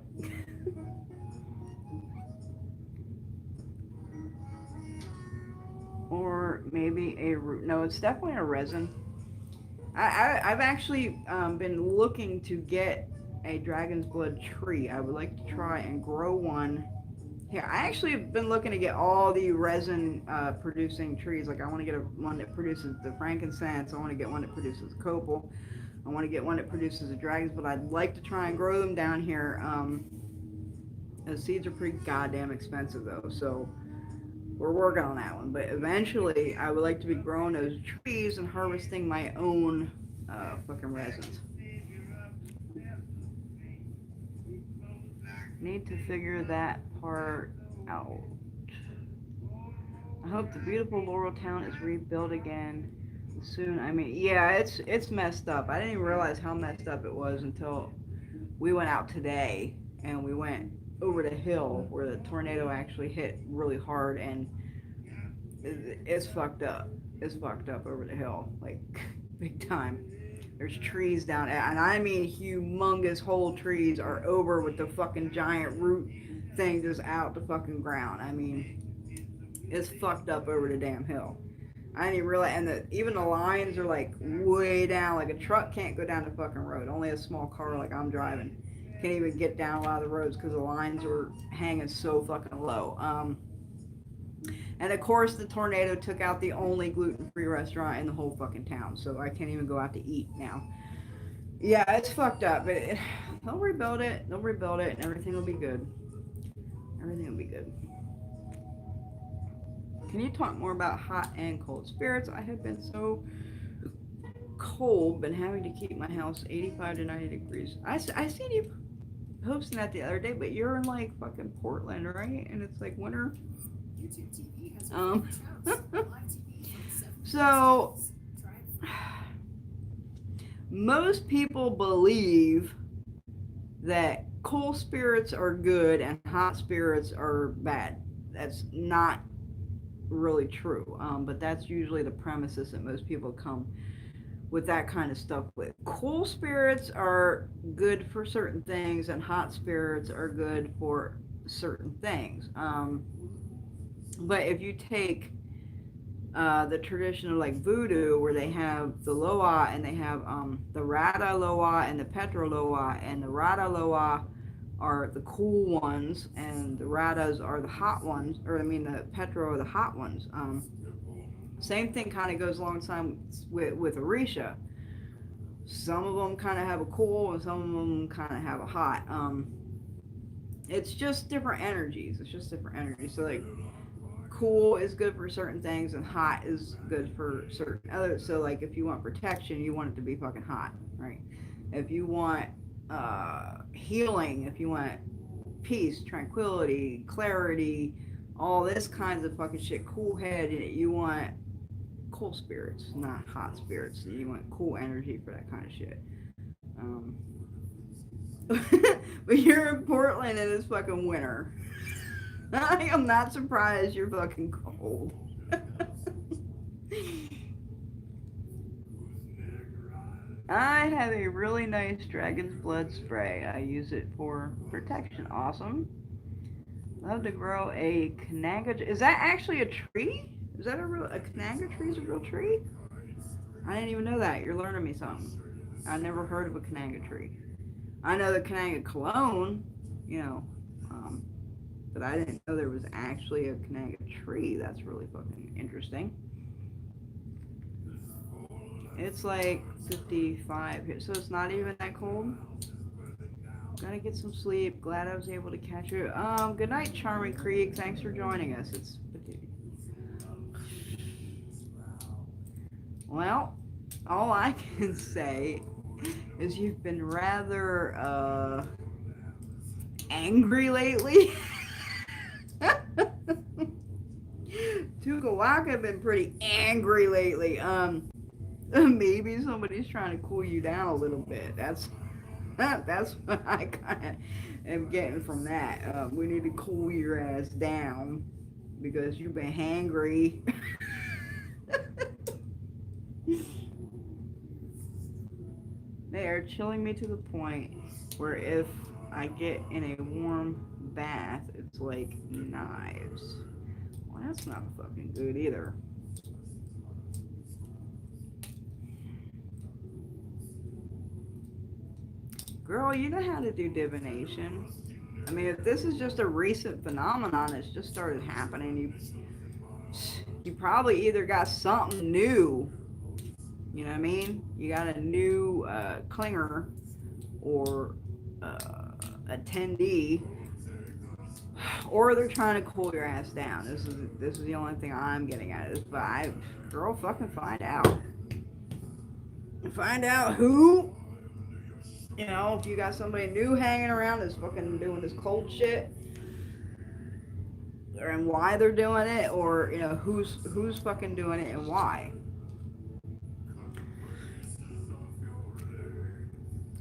Or maybe a root. No, it's definitely a resin. I've actually been looking to get a dragon's blood tree. I would like to try and grow one. Yeah, I actually have been looking to get all the resin producing trees. Like, I want to get one that produces the frankincense. I want to get one that produces copal. I want to get one that produces the dragons. But I'd like to try and grow them down here. The seeds are pretty goddamn expensive, though. So we're working on that one. But eventually, I would like to be growing those trees and harvesting my own fucking resins. Need to figure that part out. I hope the beautiful Laurel Town is rebuilt again soon. I mean, yeah, it's messed up. I didn't even realize how messed up it was until we went out today, and we went over the hill where the tornado actually hit really hard, and it's fucked up. It's fucked up over the hill, like big time. There's trees down there, and I mean humongous whole trees are over with the fucking giant root thing just out the fucking ground. I mean, it's fucked up over the damn hill. I didn't even realize, and even the lines are like way down. Like a truck can't go down the fucking road. Only a small car like I'm driving Can't even get down a lot of the roads because the lines were hanging so fucking low. And of course, the tornado took out the only gluten-free restaurant in the whole fucking town, so I can't even go out to eat now. Yeah, it's fucked up, but they'll rebuild it. They'll rebuild it, and everything will be good. Everything will be good. Can you talk more about hot and cold spirits? I have been so cold, been having to keep my house 85 to 90 degrees. I seen you posting that the other day, but you're in like fucking Portland, right? And it's like winter. Um, so most people believe that cold spirits are good and hot spirits are bad. That's not really true, but that's usually the premises that most people come with that kind of stuff with. Cool spirits are good for certain things, and hot spirits are good for certain things. But if you take the tradition of like voodoo, where they have the Loa and they have the Rada Loa and the Petro Loa, and the Rada Loa are the cool ones, and the Radas are the hot ones, or I mean the Petro are the hot ones. Same thing kind of goes alongside with Orisha. Some of them kind of have a cool, and some of them kind of have a hot. It's just different energies. It's just different energies. So like, cool is good for certain things, and hot is good for certain others. So like, if you want protection, you want it to be fucking hot, right? If you want healing, if you want peace, tranquility, clarity, all this kinds of fucking shit, cool head, you want cool spirits, not hot spirits. You want cool energy for that kind of shit. But you're in Portland and it's fucking winter. I am not surprised you're fucking cold. I have a really nice dragon's blood spray. I use it for protection. Awesome. Love to grow a Kanaga. Is that actually a tree? Is that a Kanaga tree is a real tree? I didn't even know that. You're learning me something. I never heard of a Kanaga tree. I know the Kanaga cologne, you know, but I didn't know there was actually a Kanaga tree. That's really fucking interesting. It's like 55 here, so it's not even that cold. Gotta get some sleep. Glad I was able to catch you. Good night, Charming Creek. Thanks for joining us. Well, all I can say is you've been rather angry lately. Tukawaka have been pretty angry lately. Maybe somebody's trying to cool you down a little bit. That's what I kind of am getting from that. We need to cool your ass down because you've been hangry. They are chilling me to the point where if I get in a warm bath, it's like knives. Well, that's not fucking good either. Girl, you know how to do divination. I mean, if this is just a recent phenomenon, it's just started happening, you probably either got something new, you know what I mean? You got a new clinger or attendee, or they're trying to cool your ass down. This is the only thing I'm getting at is, but girl, fucking find out. Find out who. You know, if you got somebody new hanging around that's fucking doing this cold shit, and why they're doing it, or you know who's fucking doing it and why.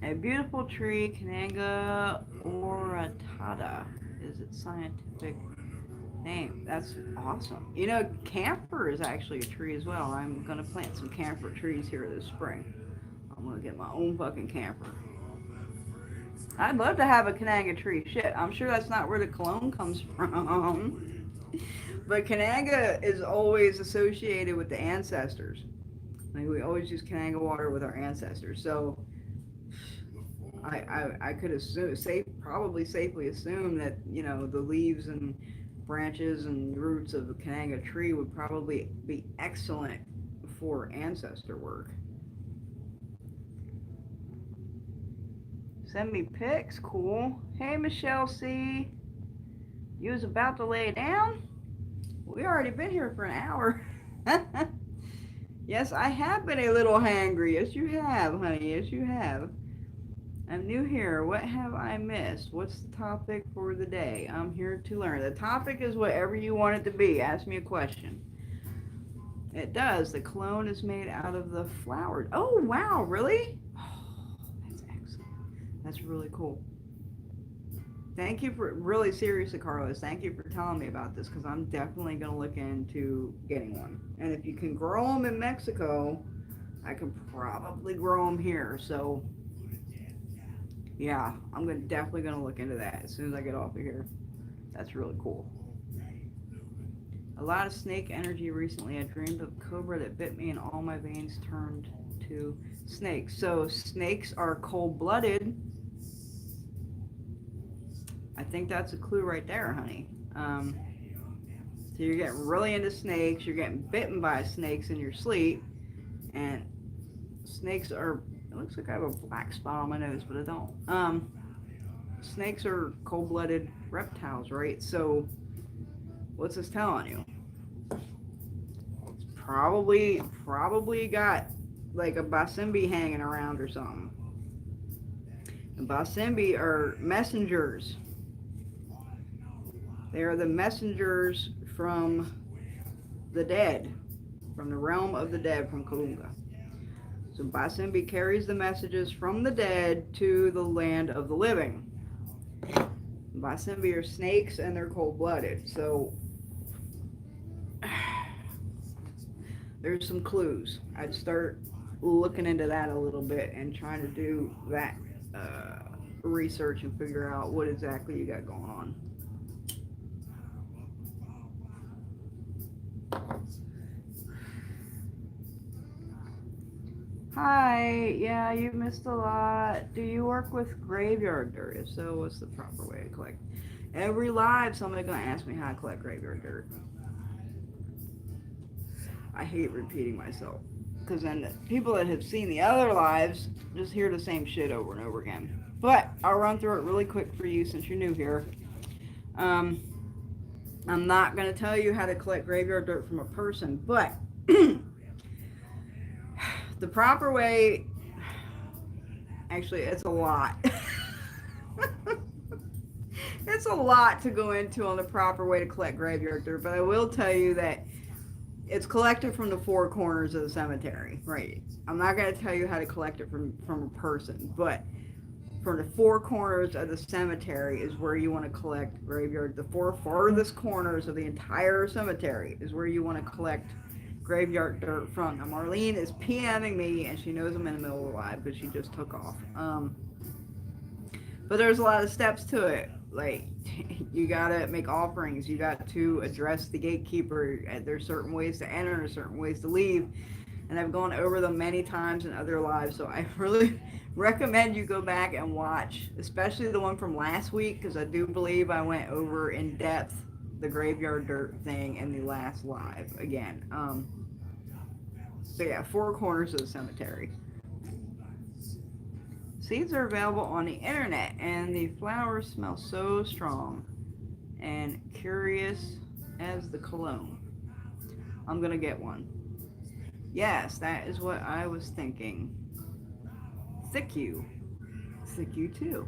A beautiful tree, Kananga oratada is its scientific name. That's awesome. You know, camphor is actually a tree as well. I'm gonna plant some camphor trees here this spring. I'm gonna get my own fucking camphor. I'd love to have a Kananga tree. Shit, I'm sure that's not where the cologne comes from. But Kananga is always associated with the ancestors. Like, we always use Kananga water with our ancestors. So, I could assume, probably safely assume that, you know, the leaves and branches and roots of the Kananga tree would probably be excellent for ancestor work. Send me pics, cool. Hey, Michelle C. You was about to lay down? We already been here for an hour. Yes, I have been a little hangry. Yes, you have, honey. Yes, you have. I'm new here. What have I missed? What's the topic for the day? I'm here to learn. The topic is whatever you want it to be. Ask me a question. It does. The cologne is made out of the flower. Oh, wow. Really? Oh, that's excellent. That's really cool. Thank you for, really seriously, Carlos, thank you for telling me about this, because I'm definitely going to look into getting one. And if you can grow them in Mexico, I can probably grow them here. So, yeah, definitely going to look into that as soon as I get off of here. That's really cool. A lot of snake energy recently. I dreamed of a cobra that bit me and all my veins turned to snakes. So snakes are cold-blooded. I think that's a clue right there, honey. So you're getting really into snakes. You're getting bitten by snakes in your sleep. And snakes are... It looks like I have a black spot on my nose, but I don't. Snakes are cold-blooded reptiles, right? So what's this telling you? It's probably got like a basimbi hanging around or something. And basimbi are messengers. They are the messengers from the dead, from the realm of the dead, from Kalunga. So basimbi carries the messages from the dead to the land of the living. Basimbi are snakes and they're cold-blooded. So there's some clues. I'd start looking into that a little bit and trying to do that research and figure out what exactly you got going on. Hi, yeah, you missed a lot. Do you work with graveyard dirt? If so, what's the proper way to collect? Every live, somebody's going to ask me how to collect graveyard dirt. I hate repeating myself, because then the people that have seen the other lives just hear the same shit over and over again. But I'll run through it really quick for you since you're new here. I'm not going to tell you how to collect graveyard dirt from a person, but the proper way, actually, it's a lot. It's a lot to go into on the proper way to collect graveyard dirt, but I will tell you that it's collected from the four corners of the cemetery, right? I'm not going to tell you how to collect it from a person, but from the four corners of the cemetery is where you want to collect graveyard. The four farthest corners of the entire cemetery is where you want to collect graveyard dirt from. Now, Marlene is PMing me, and she knows I'm in the middle of the live because she just took off. But there's a lot of steps to it. Like, you gotta make offerings. You got to address the gatekeeper. There's certain ways to enter and certain ways to leave. And I've gone over them many times in other lives, so I really recommend you go back and watch, especially the one from last week, because I do believe I went over in depth the graveyard dirt thing in the last live again. So yeah, four corners of the cemetery. Seeds are available on the internet, and the flowers smell so strong and curious as the cologne. I'm gonna get one. Yes, that is what I was thinking. Thick you too.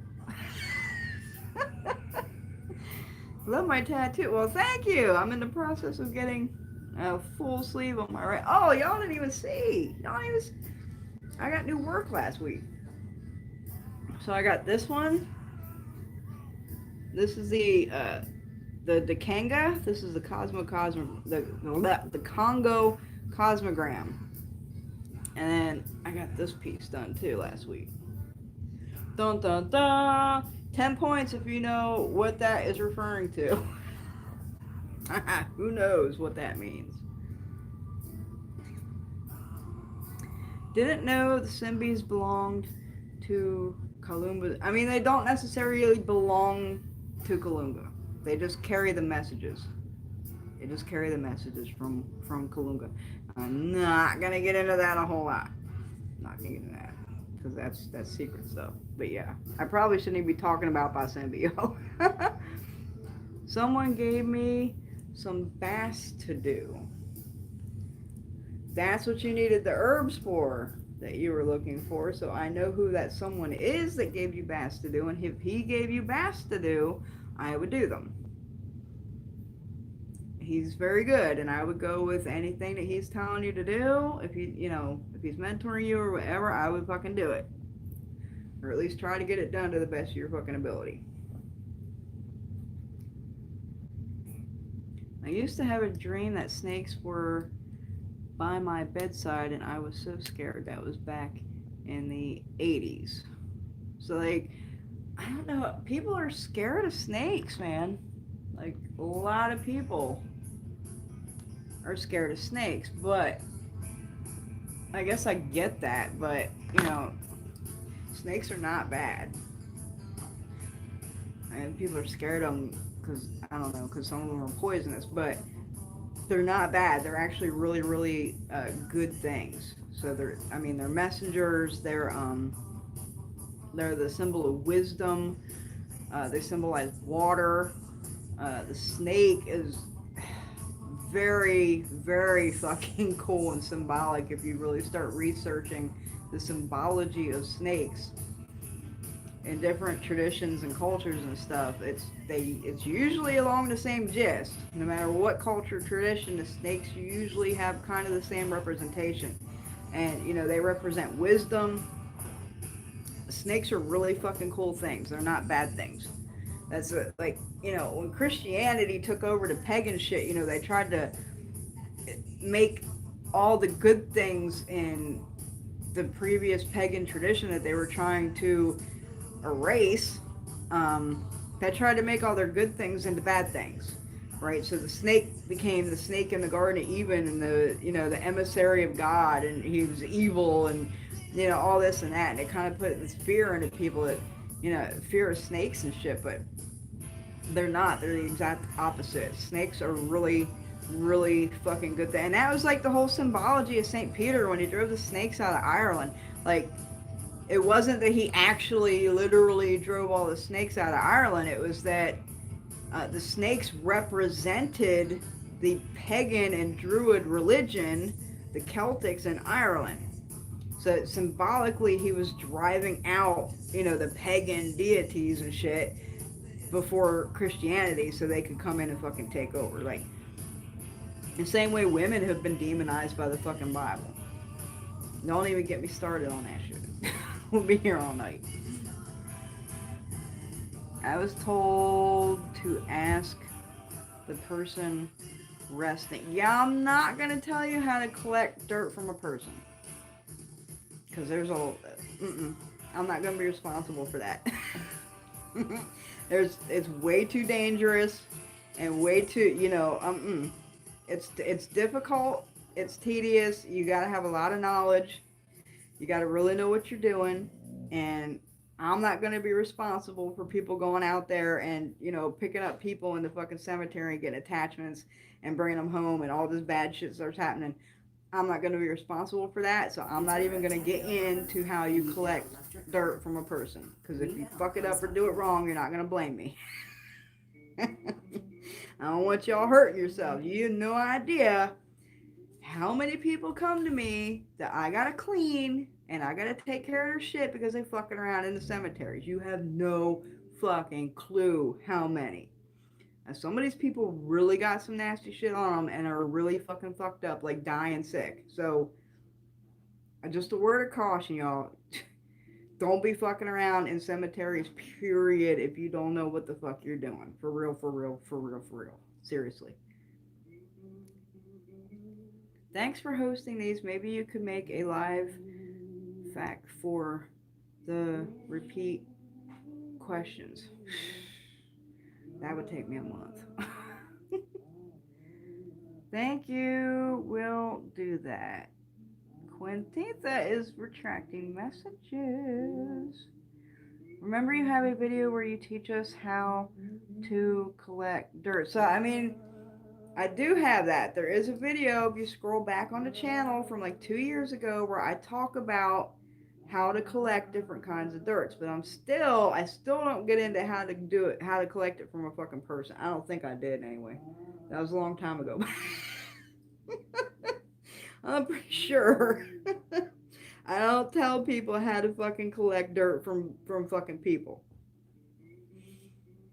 Love my tattoo. Well, thank you. I'm in the process of getting a full sleeve on my right. Oh, y'all didn't even see. I got new work last week. So I got this one. This is the Kanga. This is the the Congo Cosmogram. And then I got this piece done too last week. Dun dun dun. 10 points if you know what that is referring to. Who knows what that means? Didn't know the Simbis belonged to Kalumba, I mean, they don't necessarily belong to Kalunga. They just carry the messages. They just carry the messages from Kalunga. I'm not gonna get into that a whole lot. Not gonna get into that because that's secret stuff. But yeah, I probably shouldn't even be talking about Basambio. Someone gave me some bass to do. That's what you needed the herbs for that you were looking for. So I know who that someone is that gave you bass to do, and if he gave you bass to do, I would do them. He's very good, and I would go with anything that he's telling you to do. If if he's mentoring you or whatever, I would fucking do it, or at least try to get it done to the best of your fucking ability. I used to have a dream that snakes were by my bedside, and I was so scared. That was back in the 80s. So, like, I don't know. People are scared of snakes, man. Like, a lot of people are scared of snakes, but I guess I get that, but, snakes are not bad. And people are scared of them because, I don't know, because some of them are poisonous, but they're not bad. They're actually really, really good things. So they're messengers. They're the symbol of wisdom. They symbolize water. The snake is very, very fucking cool and symbolic if you really start researching the symbology of snakes in different traditions and cultures and stuff. It's usually along the same gist. No matter what culture tradition, the snakes usually have kind of the same representation. And they represent wisdom. Snakes are really fucking cool things. They're not bad things. That's when Christianity took over the pagan shit, they tried to make all the good things in the previous pagan tradition that they were trying to erase. They tried to make all their good things into bad things, right? So the snake became the snake in the Garden of Eden, and the emissary of God, and he was evil, and all this and that, and it kind of put this fear into people that fear of snakes and shit, but they're not. They're the exact opposite. Snakes are really, really fucking good thing. And that was like the whole symbology of St. Peter when he drove the snakes out of Ireland. Like, it wasn't that he actually literally drove all the snakes out of Ireland. It was that the snakes represented the pagan and druid religion, the Celtics in Ireland. So symbolically, he was driving out, the pagan deities and shit before Christianity, so they could come in and fucking take over. Like, the same way women have been demonized by the fucking Bible. Don't even get me started on that shit. We'll be here all night. I was told to ask the person resting. Yeah, I'm not going to tell you how to collect dirt from a person. Because there's I'm not going to be responsible for that. It's way too dangerous and way too, it's difficult, it's tedious, you got to have a lot of knowledge, you got to really know what you're doing, and I'm not going to be responsible for people going out there and, picking up people in the fucking cemetery and getting attachments and bringing them home and all this bad shit starts happening. I'm not going to be responsible for that, so I'm not even going to get into how you collect dirt from a person. Because if you fuck it up or do it wrong, you're not going to blame me. I don't want y'all hurting yourself. You have no idea how many people come to me that I got to clean and I got to take care of their shit because they fucking around in the cemeteries. You have no fucking clue how many. And some of these people really got some nasty shit on them and are really fucking fucked up, like dying sick. So, just a word of caution, y'all. Don't be fucking around in cemeteries, period, if you don't know what the fuck you're doing. For real, for real, for real, for real. Seriously. Thanks for hosting these. Maybe you could make a live fact for the repeat questions. That would take me a month. Thank you. We'll do that. Quintita is retracting messages. Remember you have a video where you teach us how to collect dirt. So, I mean, I do have that. There is a video, if you scroll back on the channel from like 2 years ago, where I talk about how to collect different kinds of dirts. But I still don't get into how to do it, how to collect it from a fucking person. I don't think I did anyway. That was a long time ago. I'm pretty sure. I don't tell people how to fucking collect dirt from fucking people.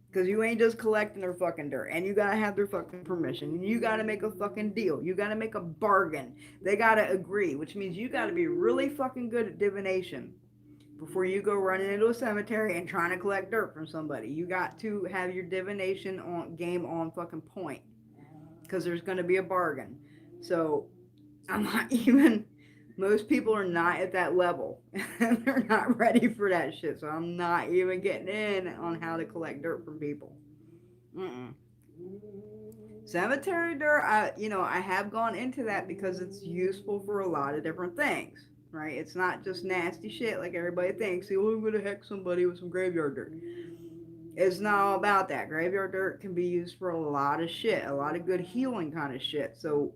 Because you ain't just collecting their fucking dirt. And you gotta have their fucking permission. And you gotta make a fucking deal. You gotta make a bargain. They gotta agree. Which means you gotta be really fucking good at divination before you go running into a cemetery and trying to collect dirt from somebody. You got to have your divination on game on fucking point. Because there's gonna be a bargain. So I'm not even, most people are not at that level. They're not ready for that shit. So I'm not even getting in on how to collect dirt from people. Mm-mm. Cemetery dirt, I have gone into that because it's useful for a lot of different things, right? It's not just nasty shit like everybody thinks. Oh, I'm gonna hex somebody with some graveyard dirt. It's not all about that. Graveyard dirt can be used for a lot of shit, a lot of good healing kind of shit. So,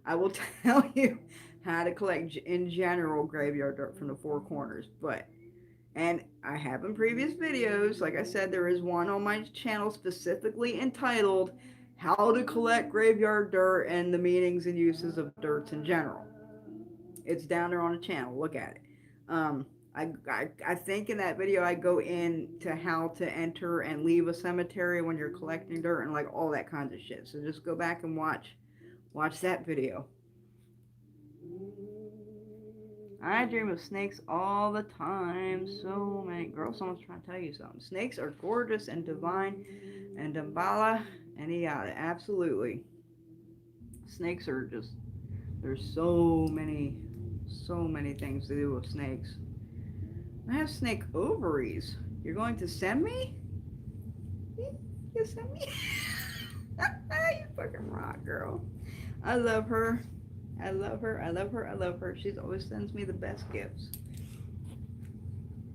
I will tell you how to collect in general graveyard dirt from the four corners. And I have in previous videos, like I said, there is one on my channel specifically entitled How to Collect Graveyard Dirt and the Meanings and Uses of Dirts in General. It's down there on the channel. Look at it. I think in that video I go into how to enter and leave a cemetery when you're collecting dirt and like all that kinds of shit. So just go back and watch that video. I dream of snakes all the time. So many girls, someone's trying to tell you something. Snakes are gorgeous and divine and Damballa and Iada. Absolutely. Snakes are just, there's so many things to do with snakes. I have snake ovaries. You're going to send me? You send me? You fucking rock, girl. I love her. I love her. I love her. I love her. She always sends me the best gifts.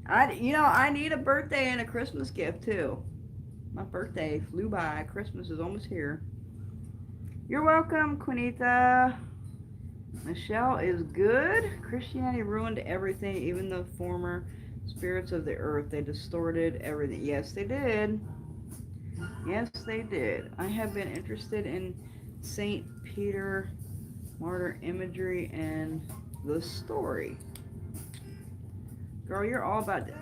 I need a birthday and a Christmas gift too. My birthday flew by. Christmas is almost here. You're welcome, Quinita. Michelle is good. Christianity ruined everything, even the former spirits of the earth. They distorted everything. Yes, they did. Yes, they did. I have been interested in Saint Peter martyr imagery and the story. Girl, you're all about to...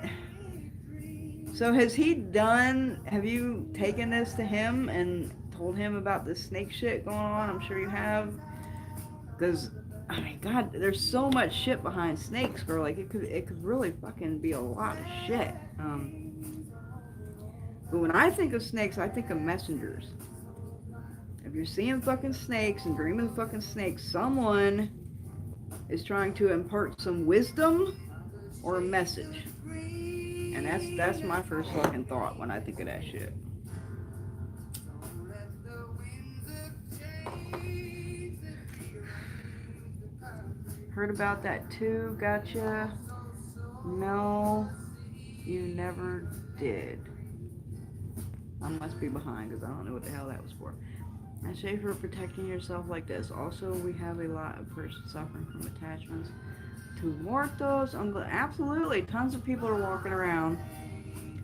So have you taken this to him and told him about the snake shit going on? I'm sure you have. Because, I mean, God, there's so much shit behind snakes, girl. Like, it could really fucking be a lot of shit. But when I think of snakes, I think of messengers. If you're seeing fucking snakes and dreaming of fucking snakes, someone is trying to impart some wisdom or a message. And that's my first fucking thought when I think of that shit. Heard about that too, gotcha. No, you never did. I must be behind because I don't know what the hell that was for. I say for protecting yourself like this. Also, we have a lot of persons suffering from attachments to mortos. Absolutely, tons of people are walking around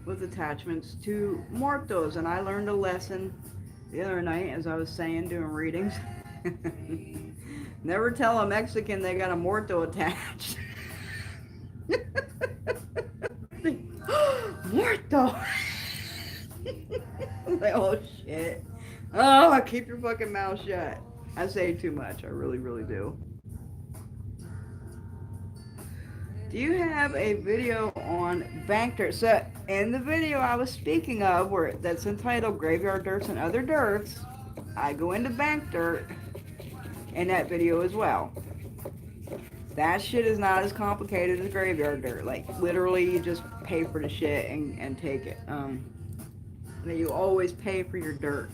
with attachments to mortos. And I learned a lesson the other night, as I was saying, doing readings. Never tell a Mexican they got a muerto attached. Muerto! Like, oh shit. Oh, keep your fucking mouth shut. I say too much. I really, really do. Do you have a video on bank dirt? So, in the video I was speaking of, that's entitled Graveyard Dirts and Other Dirts, I go into bank dirt in that video as well. That shit is not as complicated as graveyard dirt. Like, literally, you just pay for the shit and take it. You always pay for your dirt.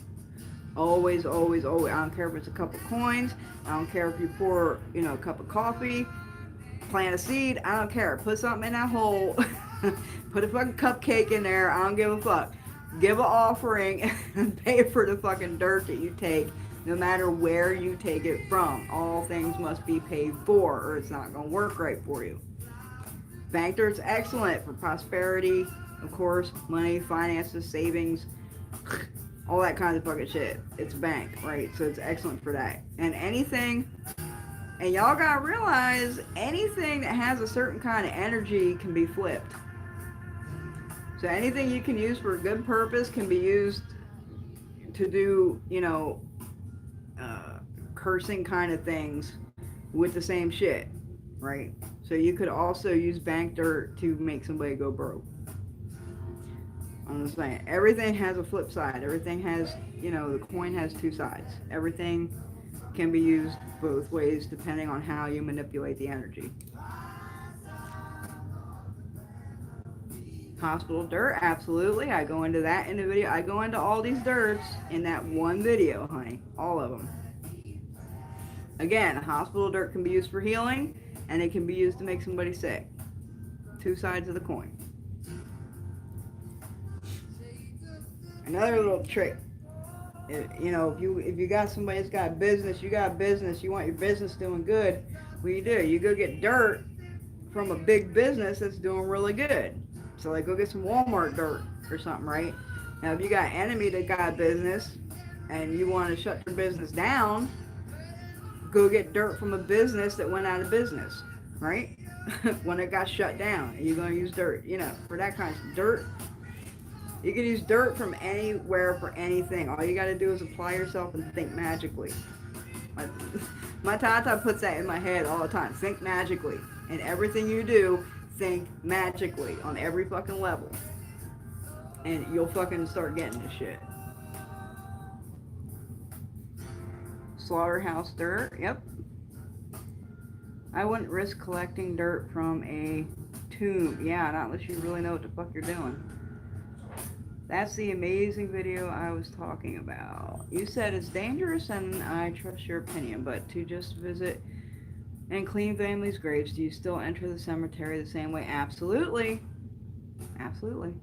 Always, always, always. I don't care if it's a couple coins. I don't care if you pour, a cup of coffee, plant a seed. I don't care. Put something in that hole. Put a fucking cupcake in there. I don't give a fuck. Give an offering and pay for the fucking dirt that you take, no matter where you take it from. All things must be paid for, or it's not going to work right for you. Bank dirt's excellent for prosperity, of course, money, finances, savings, all that kind of fucking shit. It's a bank, right? So it's excellent for that. And anything, and y'all gotta realize, anything that has a certain kind of energy can be flipped. So anything you can use for a good purpose can be used to do, cursing kind of things with the same shit, right? So you could also use bank dirt to make somebody go broke. I'm just saying, everything has a flip side. Everything has, the coin has two sides. Everything can be used both ways depending on how you manipulate the energy. Hospital dirt, absolutely. I go into that in the video. I go into all these dirts in that one video, honey. All of them. Again, hospital dirt can be used for healing, and it can be used to make somebody sick. Two sides of the coin. Another little trick. If you got somebody that's got business, you want your business doing good, what do? You go get dirt from a big business that's doing really good. So like go get some Walmart dirt or something, right? Now if you got an enemy that got business and you want to shut their business down, go get dirt from a business that went out of business, right? When it got shut down. And you're going to use dirt, for that kind of dirt. You can use dirt from anywhere for anything. All you got to do is apply yourself and think magically. My tata puts that in my head all the time. Think magically. And everything you do, think magically on every fucking level. And you'll fucking start getting this shit. Slaughterhouse dirt, yep. I wouldn't risk collecting dirt from a tomb. Yeah, not unless you really know what the fuck you're doing. That's the amazing video I was talking about. You said it's dangerous, and I trust your opinion, but to just visit and clean families' graves, do you still enter the cemetery the same way? Absolutely. Absolutely.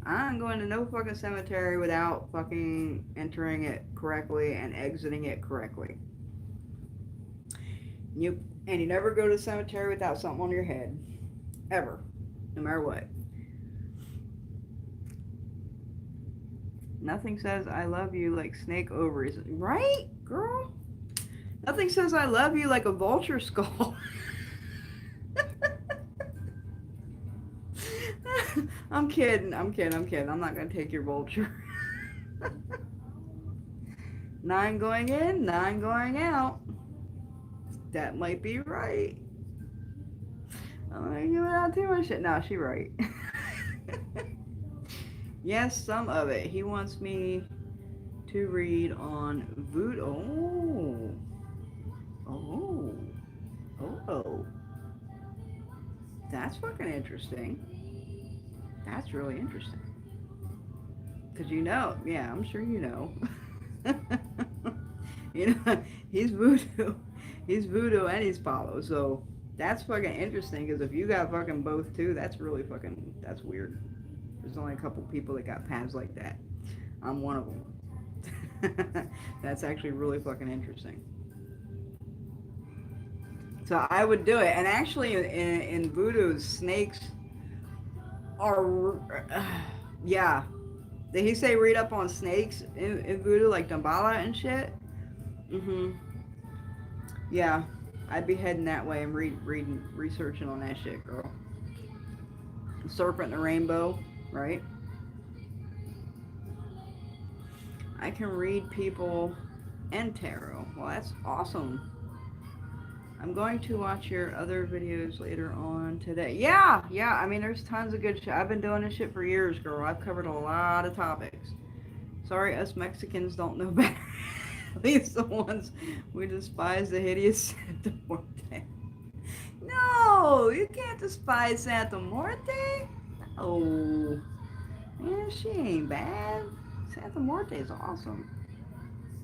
I'm going to no fucking cemetery without fucking entering it correctly and exiting it correctly. And you never go to the cemetery without something on your head. Ever. No matter what. Nothing says I love you like snake ovaries. Right, girl? Nothing says I love you like a vulture skull. I'm kidding. I'm not going to take your vulture. 9 going in, 9 going out. That might be right. I'm not giving out too much shit. No, she right. Yes, some of it. He wants me to read on voodoo. Oh. That's fucking interesting. That's really interesting. Because yeah, I'm sure you know. He's voodoo. He's voodoo and he's Palo. So that's fucking interesting because if you got fucking both too, that's really fucking, that's weird. There's only a couple people that got paths like that. I'm one of them. That's actually really fucking interesting. So I would do it. And actually in voodoo, snakes are, yeah. Did he say read up on snakes in voodoo, like Damballa and shit? Yeah, I'd be heading that way and researching on that shit, girl. Serpent and the rainbow, right? I can read people and tarot. Well, that's awesome. I'm going to watch your other videos later on today. Yeah, I mean, there's tons of good shit. I've been doing this shit for years, girl. I've covered a lot of topics. Sorry, us Mexicans don't know better. At least the ones we despise the hideous Santa Muerte. No, you can't despise Santa Muerte. Oh, man, she ain't bad. Santa Muerte is awesome.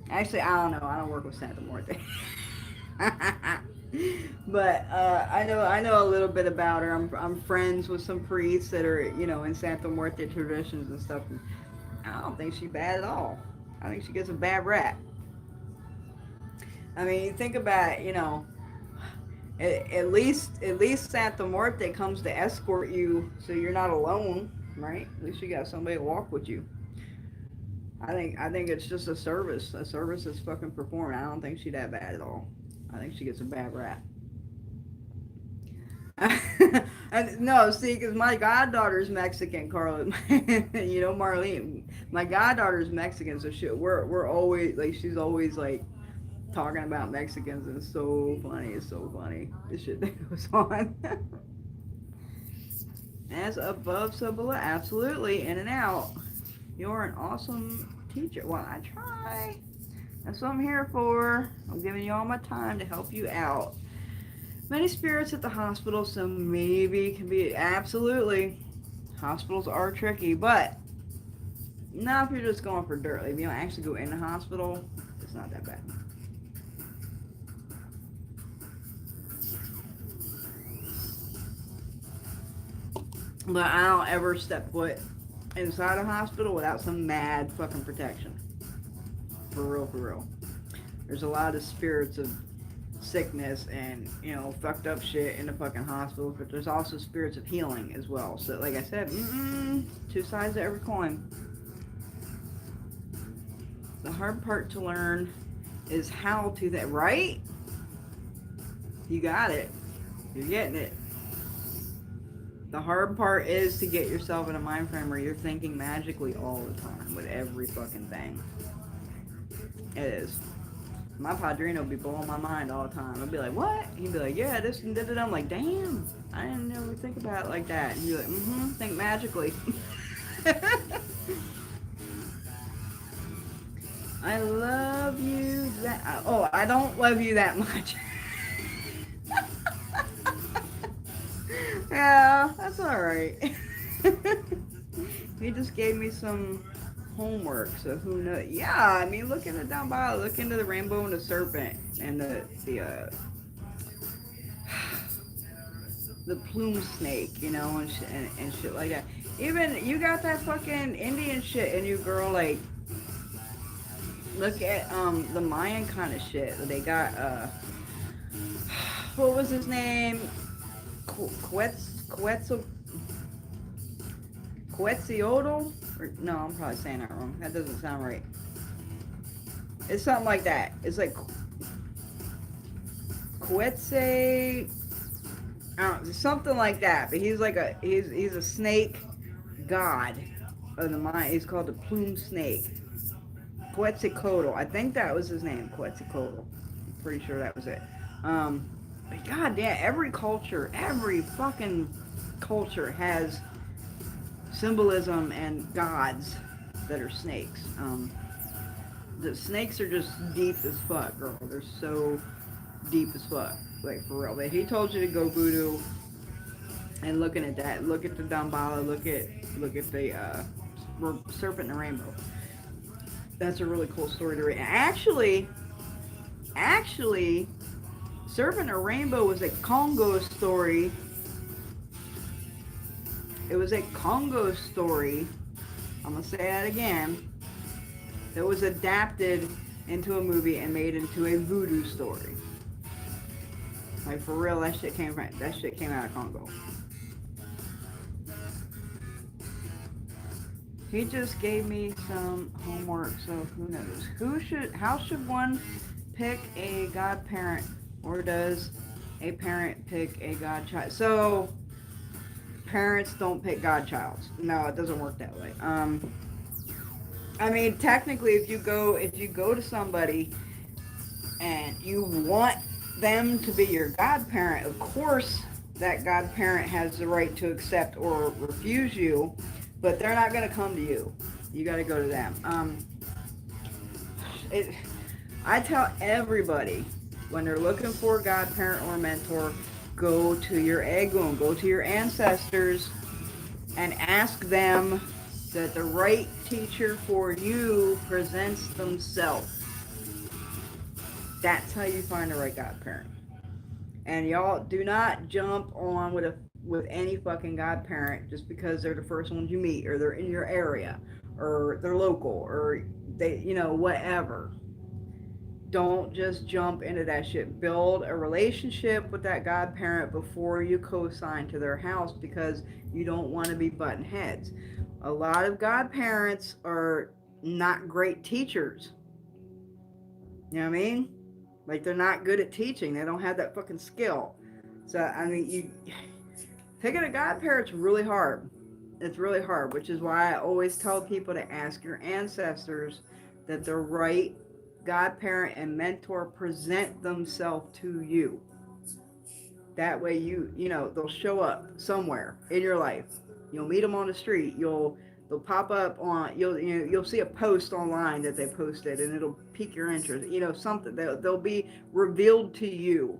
Actually, I don't know. I don't work with Santa Muerte. But I know a little bit about her. I'm friends with some priests that are, you know, in Santa Muerte traditions and stuff. And I don't think she's bad at all. I think she gets a bad rap. I mean, you think about it, you know, at least Santa Muerte comes to escort you, so you're not alone, right? At least you got somebody to walk with you. I think it's just a service that's fucking performing. I don't think she's that bad at all. I think she gets a bad rap. And no, see, because my goddaughter's Mexican, Carla. You know, Marlene. My goddaughter's Mexican, so we're always like, she's always like talking about Mexicans, and it's so funny. It's so funny. This shit that goes on. As above, so below. Absolutely, in and out. You're an awesome teacher. Well, I try. That's what I'm here for. I'm giving you all my time to help you out. Many spirits at the hospital, so maybe can be absolutely. Hospitals are tricky, but not if you're just going for dirt. Like, if you don't actually go in the hospital, it's not that bad. But I don't ever step foot inside a hospital without some mad fucking protection. For real, for real. There's a lot of spirits of sickness and, you know, fucked up shit in the fucking hospital, but there's also spirits of healing as well. So, like I said, two sides of every coin. The hard part to learn is how to that, right? You got it. You're getting it. The hard part is to get yourself in a mind frame where you're thinking magically all the time with every fucking thing. It is. My padrino would be blowing my mind all the time. I'd be like, what? He'd be like, yeah, this and that. I'm like, damn, I didn't ever think about it like that. And he'd be like, think magically. I love you that. Oh, I don't love you that much. Yeah, that's alright. He just gave me some homework, so who knows? Yeah, I mean, look in the down below. Look into the rainbow and the serpent and the plume snake, you know, and shit like that. Even you got that fucking Indian shit in you, girl. Like, look at the Mayan kind of shit. They got what was his name? Quetzalcoatl? No, I'm probably saying that wrong. That doesn't sound right. It's something like that. It's like Quetzal, something like that. But he's like he's a snake god of the mind. He's called the plume snake. Quetzalcoatl. I think that was his name. Quetzalcoatl. I'm pretty sure that was it. But god damn, every fucking culture has symbolism and gods that are snakes. The snakes are just deep as fuck, girl. They're so deep as fuck, like for real. But he told you to go voodoo, and looking at that, look at the Dambala, look at the serpent and the rainbow. That's a really cool story to read. Actually, serpent and rainbow was a Congo story. It was a Congo story. I'm gonna say that again. That was adapted into a movie and made into a voodoo story. Like for real, that shit came out of Congo. He just gave me some homework, so who knows? How should one pick a godparent, or does a parent pick a godchild? So parents don't pick godchilds. No, it doesn't work that way. I mean, technically, if you go to somebody and you want them to be your godparent, of course that godparent has the right to accept or refuse you, but they're not going to come to you. You got to go to them. I tell everybody when they're looking for a godparent or a mentor, go to your Egun, go to your ancestors, and ask them that the right teacher for you presents themselves. That's how you find the right godparent. And y'all do not jump on with any fucking godparent just because they're the first ones you meet, or they're in your area, or they're local, or they, whatever. Don't just jump into that shit. Build a relationship with that godparent before you co-sign to their house, because you don't want to be button heads. A lot of godparents are not great teachers. You know what I mean? Like, they're not good at teaching. They don't have that fucking skill. So I mean, you picking a godparent's really hard. It's really hard, which is why I always tell people to ask your ancestors that the right godparent and mentor present themselves to you. That way, they'll show up somewhere in your life. You'll meet them on the street. They'll pop up on, you'll see a post online that they posted, and it'll pique your interest. Something they'll be revealed to you.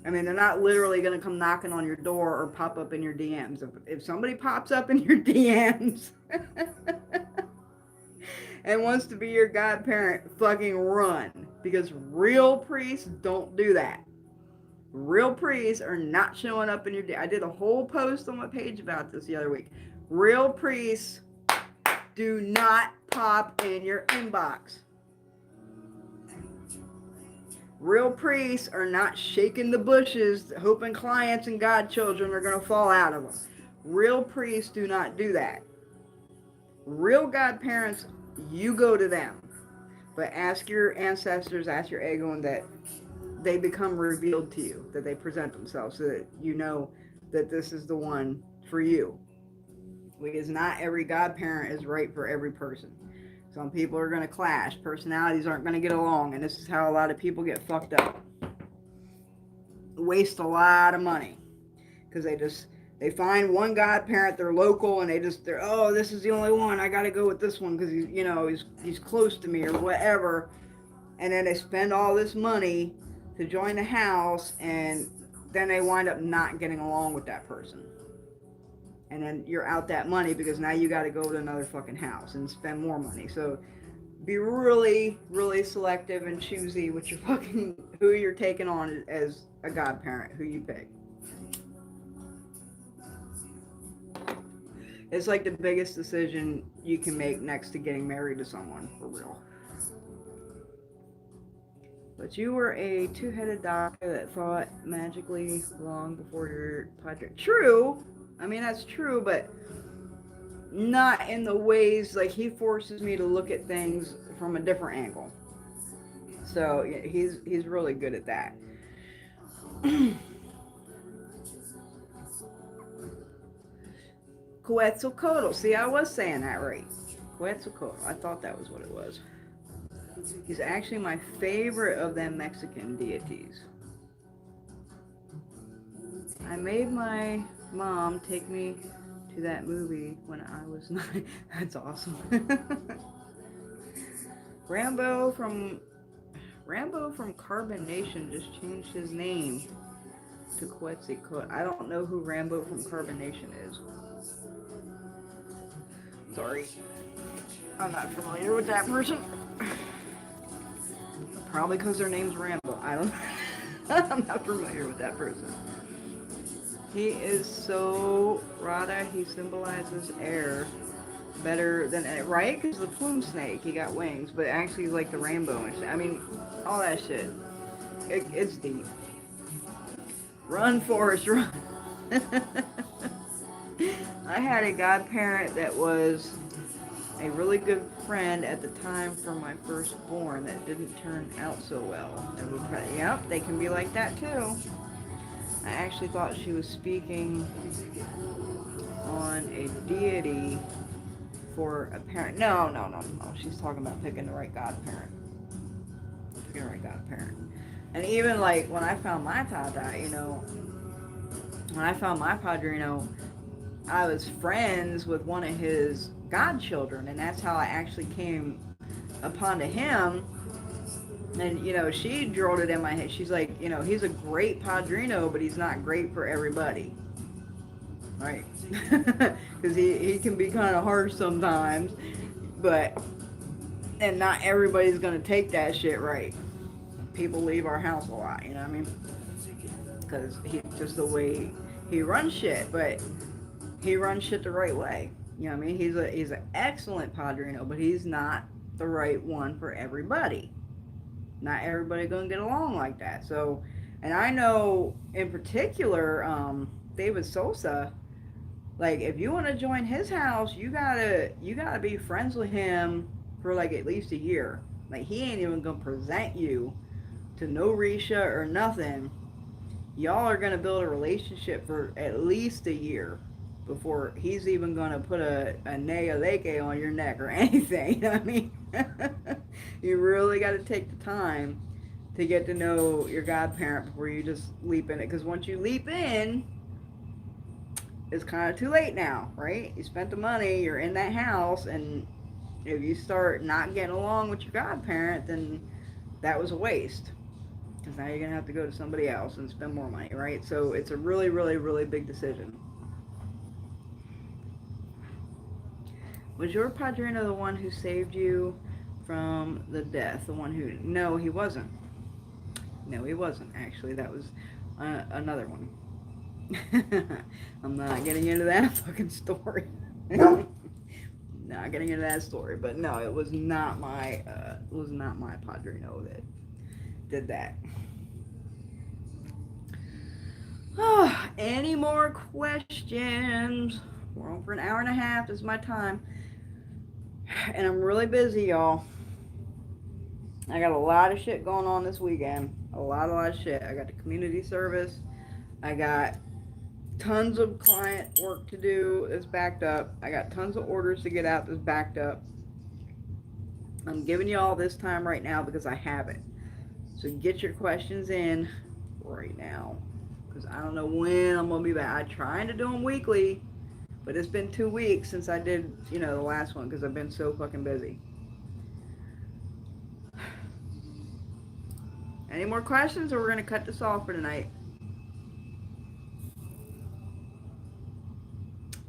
I mean, they're not literally going to come knocking on your door or pop up in your DMs. If somebody pops up in your DMs and wants to be your godparent, fucking run. Because real priests don't do that. Real priests are not showing up in your DMs. I did a whole post on my page about this the other week. Real priests do not pop in your inbox. Real priests are not shaking the bushes hoping clients and godchildren are going to fall out of them. Real priests do not do that. Real godparents, you go to them. But ask your ancestors, ask your Egon that they become revealed to you, that they present themselves, so that you know that this is the one for you. Because not every godparent is right for every person. Some people are going to clash. Personalities aren't going to get along. And this is how a lot of people get fucked up. Waste a lot of money. Because they find one godparent, they're local, and oh, this is the only one. I got to go with this one because he's close to me or whatever. And then they spend all this money to join the house, and then they wind up not getting along with that person. And then you're out that money because now you got to go to another fucking house and spend more money. So be really, really selective and choosy with your who you're taking on as a godparent, who you pick. It's like the biggest decision you can make next to getting married to someone, for real. But you were a two-headed doctor that thought magically long before your padre. True. I mean, that's true, but not in the ways, like, he forces me to look at things from a different angle. So he's really good at that. Quetzalcoatl. See, I was saying that right. Quetzalcoatl. I thought that was what it was. He's actually my favorite of them Mexican deities. I made my mom take me to that movie when I was 9. That's awesome. Rambo from Carbonation just changed his name to Quetzalcoatl. I don't know who Rambo from Carbonation is. Sorry. I'm not familiar with that person. Probably because their name's Rambo. I don't I'm not familiar with that person. He is so Rada. He symbolizes air better than, right? Because the plume snake, he got wings, but actually he's like the rainbow and shit. I mean, all that shit. It's deep. Run, Forrest, run. I had a godparent that was a really good friend at the time for my firstborn that didn't turn out so well. And yep, they can be like that too. I actually thought she was speaking on a deity for a parent. No. She's talking about picking the right godparent. Picking the right godparent. And even like when I found my Tada, I was friends with one of his godchildren, and that's how I actually came upon to him. And, she drilled it in my head. She's like, he's a great padrino, but he's not great for everybody. Right? Because he can be kind of harsh sometimes, and not everybody's going to take that shit right. People leave our house a lot, you know what I mean? because he just the way he runs shit, but he runs shit the right way. You know what I mean? He's an excellent Padrino, but he's not the right one for everybody. Not everybody gonna get along like that. So, and I know in particular, David Sosa. Like, if you want to join his house, you gotta be friends with him for like at least a year. Like, he ain't even gonna present you to no Risha or nothing. Y'all are gonna build a relationship for at least a year before he's even gonna put a nea leke on your neck or anything. You know what I mean? You really got to take the time to get to know your godparent before you just leap in it. Because once you leap in, it's kind of too late now, right? You spent the money, you're in that house, and if you start not getting along with your godparent, then that was a waste. Because now you're going to have to go to somebody else and spend more money, right? So it's a really, really, really big decision. Was your padrino the one who saved you from the death? The one who... No, he wasn't. No, he wasn't, actually. That was another one. I'm not getting into that fucking story. Not getting into that story. But no, it was not my padrino that did that. Oh, any more questions? We're on for an hour and a half. This is my time. And I'm really busy, y'all. I got a lot of shit going on this weekend. A lot of shit. I got the community service. I got tons of client work to do that's backed up. I got tons of orders to get out that's backed up. I'm giving you all this time right now because I have it. So get your questions in right now. Because I don't know when I'm going to be back. I'm trying to do them weekly. But it's been 2 weeks since I did, the last one because I've been so fucking busy. Any more questions or we're going to cut this off for tonight?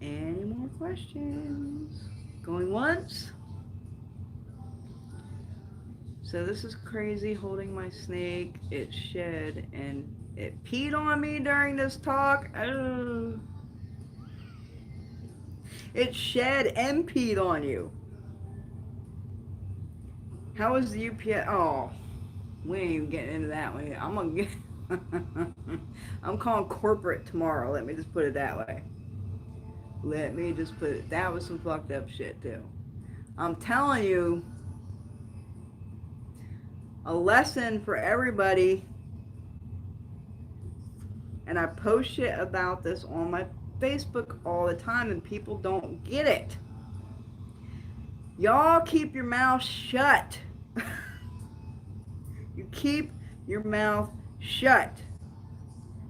Any more questions? Going once? So this is crazy holding my snake. It shed and it peed on me during this talk. Oh. It shed and peed on you. How is the UPS? Oh, we ain't even getting into that one. I'm gonna get. I'm calling corporate tomorrow. Let me just put it that way. Let me just put it. That was some fucked up shit too. I'm telling you, a lesson for everybody. And I post shit about this on my Facebook all the time and people don't get it. Y'all keep your mouth shut. You keep your mouth shut.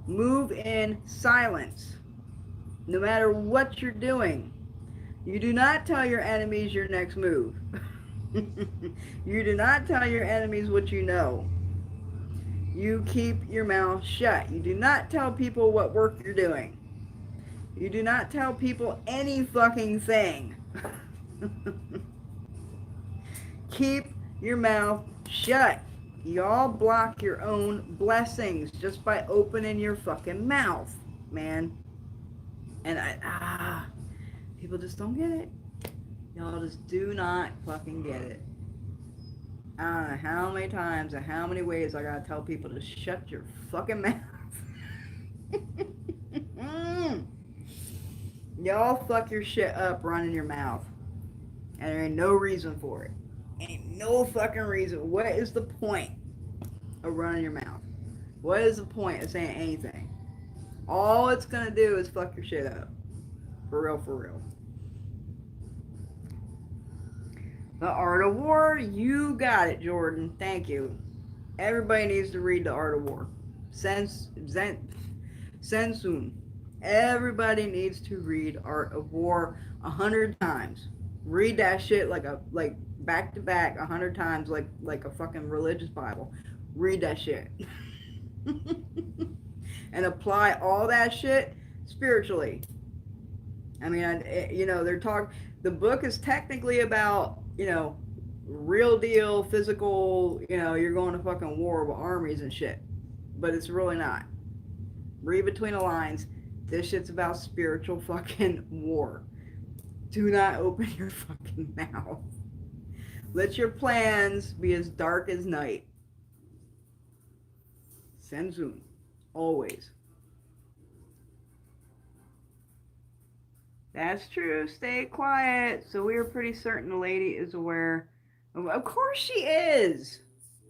Move in silence. No matter what you're doing. You do not tell your enemies your next move. You do not tell your enemies what you know. You keep your mouth shut. You do not tell people what work you're doing. You do not tell people any fucking thing. Keep your mouth shut. Y'all block your own blessings just by opening your fucking mouth, man. And people just don't get it. Y'all just do not fucking get it. I don't know how many times and how many ways I gotta tell people to shut your fucking mouth. Y'all fuck your shit up running your mouth. And there ain't no reason for it. Ain't no fucking reason. What is the point of running your mouth? What is the point of saying anything? All it's gonna do is fuck your shit up. For real, for real. The Art of War, you got it, Jordan. Thank you. Everybody needs to read The Art of War. Sensun. Everybody needs to read Art of War 100 times. Read that shit like back to back 100 times like a fucking religious Bible. Read that shit. And apply all that shit spiritually. I mean, they're talking, the book is technically about, real deal, physical, you're going to fucking war with armies and shit. But it's really not. Read between the lines. This shit's about spiritual fucking war. Do not open your fucking mouth. Let your plans be as dark as night. Senzun. Always. That's true. Stay quiet. So we are pretty certain the lady is aware. Of course she is.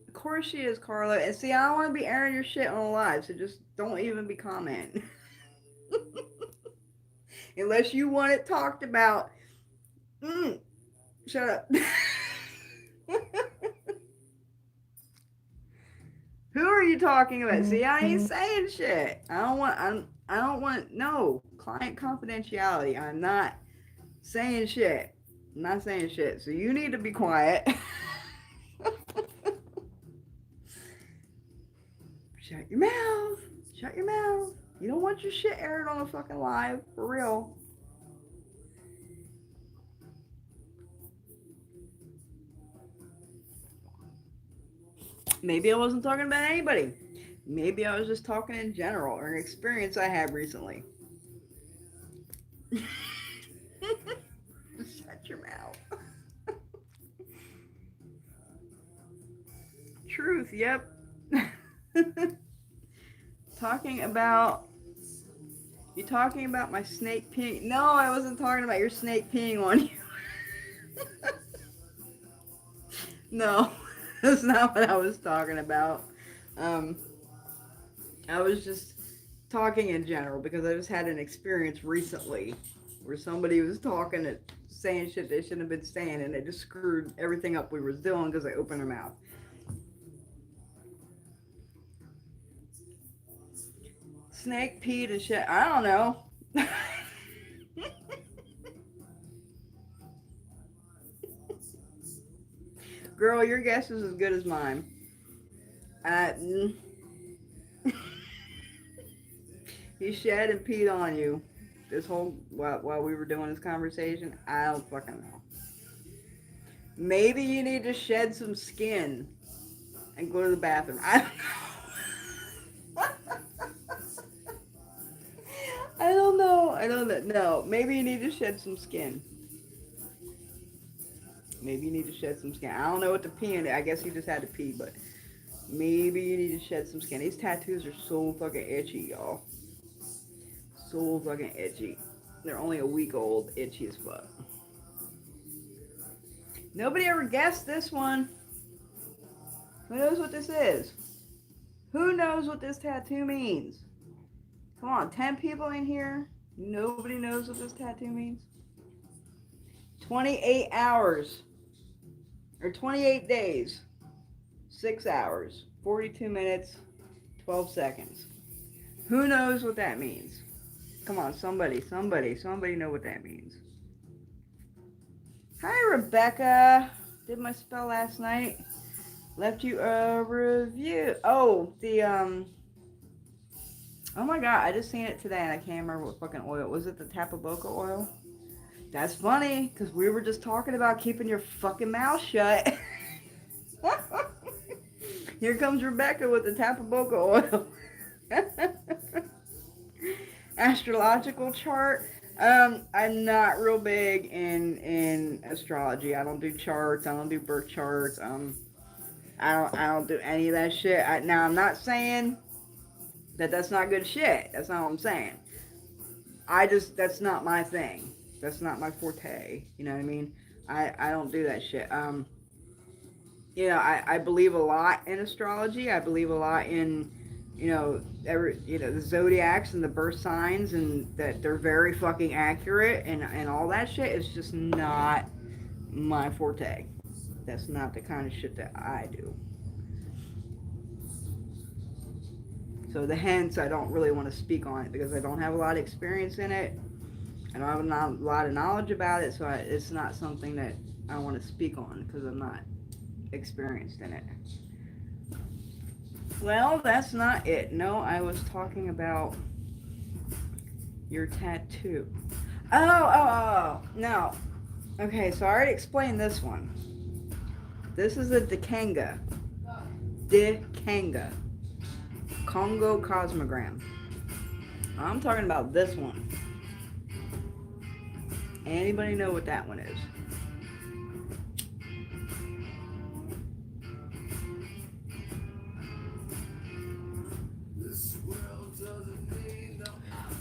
Of course she is, Carla. And see, I don't want to be airing your shit on the live, so just don't even be commenting. Unless you want it talked about. Shut up. Who are you talking about? See, I ain't saying shit. I don't want no client confidentiality. I'm not saying shit. I'm not saying shit. So you need to be quiet. Shut your mouth. Shut your mouth. You don't want your shit aired on a fucking live. For real. Maybe I wasn't talking about anybody. Maybe I was just talking in general or an experience I had recently. Shut your mouth. Truth, yep. You talking about my snake peeing? No, I wasn't talking about your snake peeing on you. No, that's not what I was talking about. I was just talking in general because I just had an experience recently where somebody was talking and saying shit they shouldn't have been saying, and it just screwed everything up we was doing because I opened her mouth. Snake peed and shit. I don't know. Girl, your guess is as good as mine. He shed and peed on you this whole while we were doing this conversation. I don't fucking know. Maybe you need to shed some skin and go to the bathroom. I don't know. I don't know. No, maybe you need to shed some skin. Maybe you need to shed some skin. I don't know what to pee in. I guess you just had to pee, but maybe you need to shed some skin. These tattoos are so fucking itchy, y'all. So fucking itchy. They're only a week old, itchy as fuck. Nobody ever guessed this one. Who knows what this is? Who knows what this tattoo means? Come on, 10 people in here. Nobody knows what this tattoo means. 28 hours. Or 28 days. 6 hours. 42 minutes. 12 seconds. Who knows what that means? Come on, somebody know what that means. Hi, Rebecca. Did my spell last night. Left you a review. Oh, oh my god, I just seen it today and I can't remember what fucking oil. Was it the Tapaboca oil? That's funny, because we were just talking about keeping your fucking mouth shut. Here comes Rebecca with the Tapaboca oil. Astrological chart. I'm not real big in astrology. I don't do charts. I don't do birth charts. I don't do any of that shit. Now, I'm not saying that that's not good shit. That's not what I'm saying. That's not my thing. That's not my forte. You know what I mean? I don't do that shit. You know, I believe a lot in astrology. I believe a lot in, the zodiacs and the birth signs, and that they're very fucking accurate and all that shit is just not my forte. That's not the kind of shit that I do. So hence, I don't really want to speak on it because I don't have a lot of experience in it. I don't have a lot of knowledge about it, so it's not something that I want to speak on because I'm not experienced in it. Well, that's not it. No, I was talking about your tattoo. Oh, no. Okay, so I already explained this one. This is a Dekanga. Congo cosmogram. I'm talking about this one. Anybody know what that one is?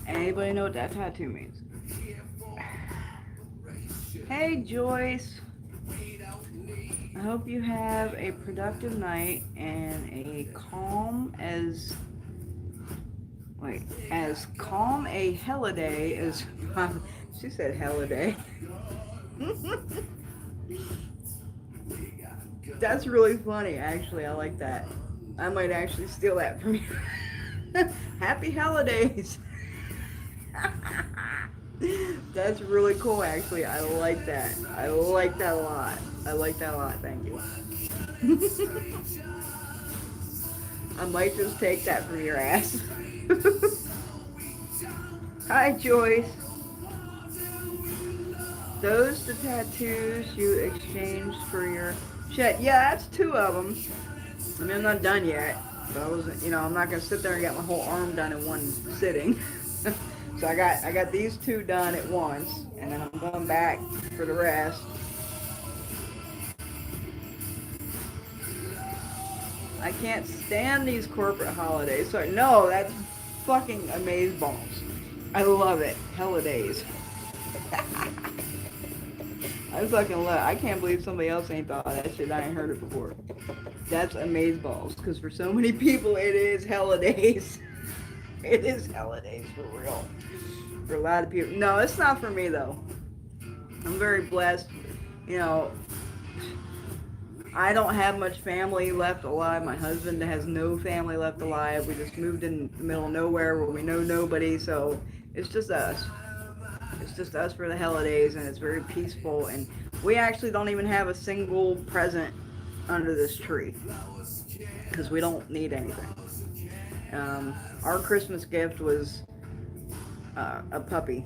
Anybody know what that tattoo means? Hey, Joyce. I hope you have a productive night and a calm as wait as calm a holiday as she said holiday. That's really funny. Actually, I like that. I might actually steal that from you. Happy holidays. That's really cool, actually. I like that. I like that a lot. I like that a lot. Thank you. I might just take that from your ass. Hi, Joyce. Those the tattoos you exchanged for your shit. Yeah, that's two of them. I mean, I'm not done yet. But I wasn't, I'm not gonna sit there and get my whole arm done in one sitting. So I got these two done at once, and then I'm going back for the rest. I can't stand these corporate holidays. So no, that's fucking amazeballs. I love it. Holidays. I fucking love it. I can't believe somebody else ain't thought of that shit. I ain't heard it before. That's amazeballs. Because for so many people, it is holidays. It is holidays for real. For a lot of people. No, it's not for me though. I'm very blessed. You know, I don't have much family left alive. My husband has no family left alive. We just moved in the middle of nowhere where we know nobody. So it's just us. It's just us for the holidays, and it's very peaceful. And we actually don't even have a single present under this tree because we don't need anything. Our Christmas gift was a puppy.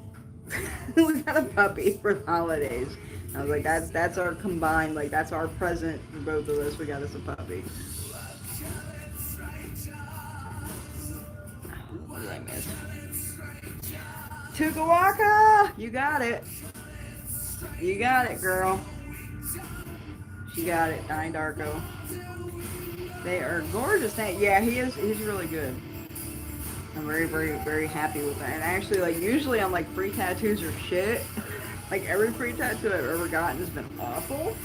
We got a puppy for the holidays. I was like, that's our combined, like that's our present for both of us. We got us a puppy. What did I miss? Tukawaka! You got it. You got it, girl. She got it, Donnie Darko. They are gorgeous. Yeah, he's really good. I'm very, very, very happy with that. And actually, like, usually I'm like, free tattoos are shit. Like, every free tattoo I've ever gotten has been awful.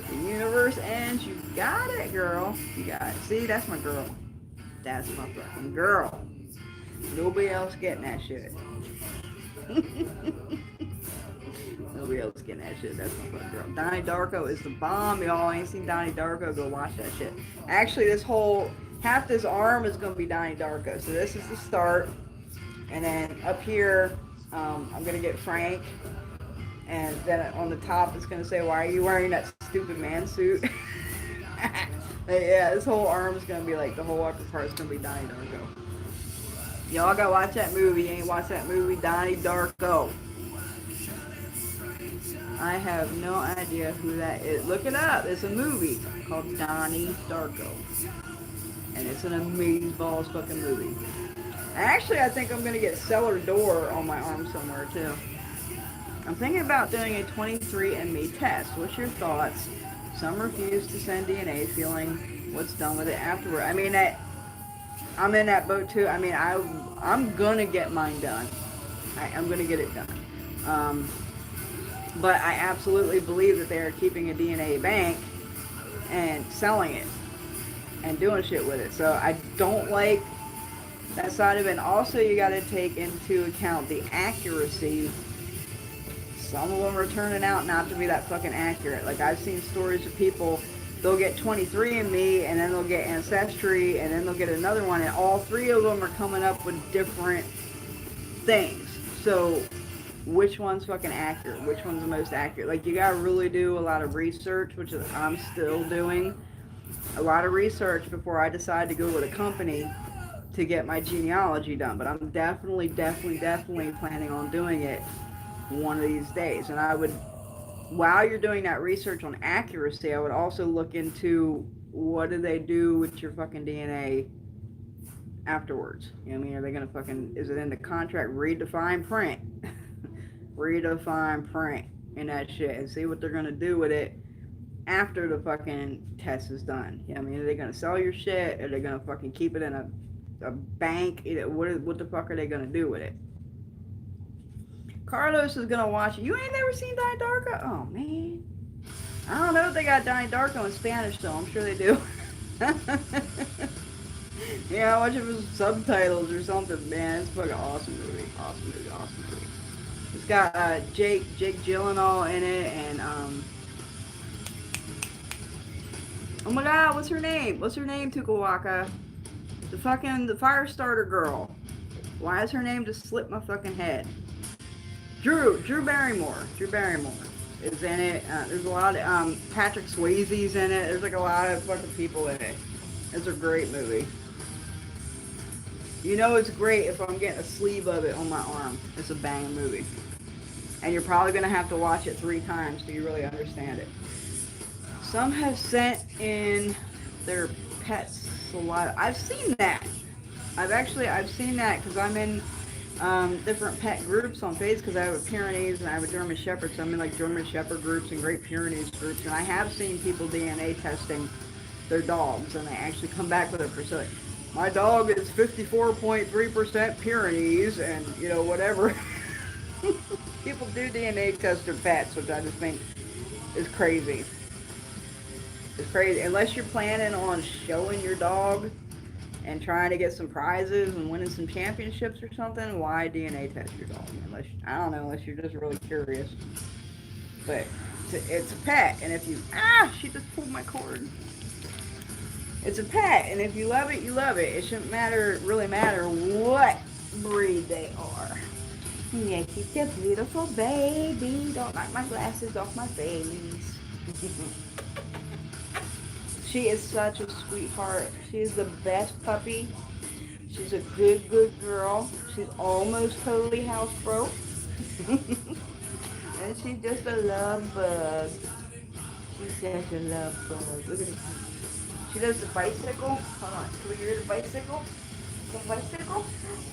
The universe ends. You got it, girl. You got it. See, that's my girl. That's my fucking girl. Nobody else getting that shit. Nobody else getting that shit. That's my fucking girl. Donnie Darko is the bomb, y'all. Ain't seen Donnie Darko? Go watch that shit. Actually, half this arm is going to be Donnie Darko. So this is the start. And then up here, I'm going to get Frank. And then on the top, it's going to say, why are you wearing that stupid man suit? Yeah, this whole arm is going to be like, the whole upper part is going to be Donnie Darko. Y'all got to watch that movie. You ain't watched that movie, Donnie Darko. I have no idea who that is. Look it up. It's a movie called Donnie Darko. And it's an amazeballs fucking movie. Actually, I think I'm going to get cellar door on my arm somewhere, too. I'm thinking about doing a 23andMe test. What's your thoughts? Some refuse to send DNA, feeling what's done with it afterward. I mean, I'm in that boat, too. I mean, I'm going to get mine done. I'm going to get it done. But I absolutely believe that they are keeping a DNA bank and selling it and doing shit with it. So I don't like that side of it. And also, you got to take into account the accuracy. Some of them are turning out not to be that fucking accurate. Like, I've seen stories of people, they'll get 23andMe, and then they'll get Ancestry, and then they'll get another one, and all three of them are coming up with different things. So, which one's fucking accurate? Which one's the most accurate? Like, you gotta really do a lot of research, which is, I'm still doing a lot of research before I decide to go with a company to get my genealogy done. But I'm definitely planning on doing it one of these days. And I would, while you're doing that research on accuracy, I would also look into what do they do with your fucking DNA afterwards? You know what I mean? Are they gonna fucking, is it in the contract? Read the fine print. Read the fine print in that shit and see what they're gonna do with it after the fucking test is done. You know what I mean? Are they gonna sell your shit? Are they gonna fucking keep it in a bank? What the fuck are they gonna do with it? Carlos is gonna watch it. You ain't never seen Donnie Darko? Oh man. I don't know if they got Donnie Darko in Spanish though. I'm sure they do. Yeah, I watch it with subtitles or something, man. It's a fucking awesome movie. Awesome movie, awesome movie. It's got Jake Gyllenhaal in it, and oh my god, what's her name? What's her name, Tukawaka? The Firestarter girl. Why is her name just slipped my fucking head? Drew Barrymore. Drew Barrymore is in it. There's a lot of Patrick Swayze's in it. There's like a lot of fucking people in it. It's a great movie. You know it's great if I'm getting a sleeve of it on my arm. It's a banging movie. And you're probably going to have to watch it 3 times so you really understand it. Some have sent in their pets a lot. I've seen that. I've seen that because I'm in different pet groups on Facebook because I have a Pyrenees and I have a German Shepherd. So I'm in like German Shepherd groups and Great Pyrenees groups. And I have seen people DNA testing their dogs and they actually come back with a percentage. My dog is 54.3% Pyrenees and, you know, whatever. People do DNA test their pets, which I just think is crazy. It's crazy. Unless you're planning on showing your dog and trying to get some prizes and winning some championships or something, why DNA test your dog? I don't know, unless you're just really curious. But it's a pet, and if you... she just pulled my cord. It's a pet, and if you love it, you love it. It shouldn't really matter what breed they are. Yeah, she's a beautiful baby. Don't knock my glasses off my face. She is such a sweetheart. She is the best puppy. She's a good girl. She's almost totally housebroke. And she's just a love bug. She's such a love bug. Look at her. She does the bicycle. Hold on. Can we hear the bicycle? The bicycle?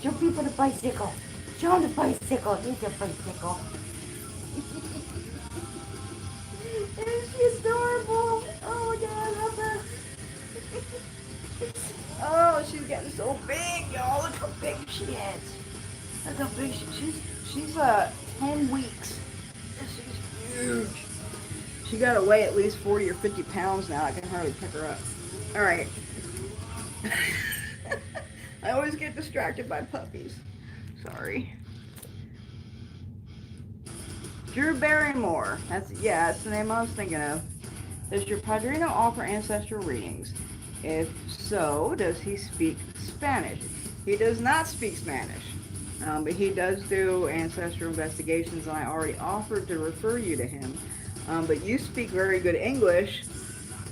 Show people the bicycle. Show them the bicycle. Here's the bicycle. Isn't she adorable? Oh my god, I love her. Oh, she's getting so big, y'all. Look how big she is. Look how big she's 10 weeks. She's huge. She got to weigh at least 40 or 50 pounds now. I can hardly pick her up. All right. I always get distracted by puppies. Sorry. Drew Barrymore. That's the name I was thinking of. Does your padrino offer ancestral readings? If so, does he speak Spanish? He does not speak Spanish, but he does do ancestral investigations, and I already offered to refer you to him. But you speak very good English,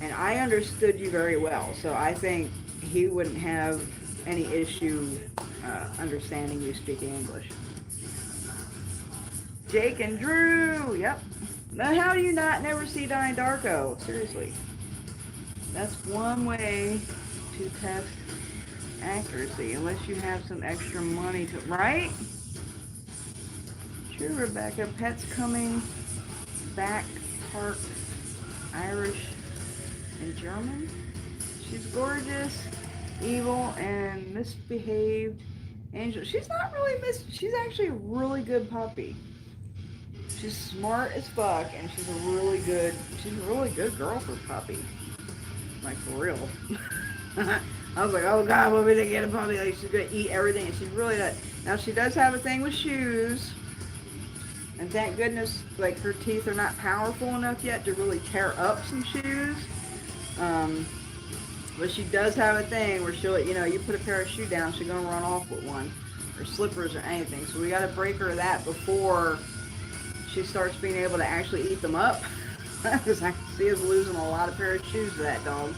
and I understood you very well, so I think he wouldn't have any issue understanding you speaking English. Jake and Drew, yep. Now, how do you never see Donnie Darko? Seriously. That's one way to test accuracy, unless you have some extra money to, right? True, Rebecca. Pets coming back, parked, Irish and German. She's gorgeous, evil, and misbehaved angel. She's not really she's actually a really good puppy. She's smart as fuck, and she's a really good girl for a puppy. Like, for real. I was like, oh god, what we gonna get a puppy? Like, she's gonna eat everything, and she's really not. Now, she does have a thing with shoes, and thank goodness, like, her teeth are not powerful enough yet to really tear up some shoes. But she does have a thing where she'll, you put a pair of shoes down, she's gonna run off with one, or slippers or anything. So we gotta break her of that before she starts being able to actually eat them up. Because I can see us losing a lot of pair of shoes to that dog.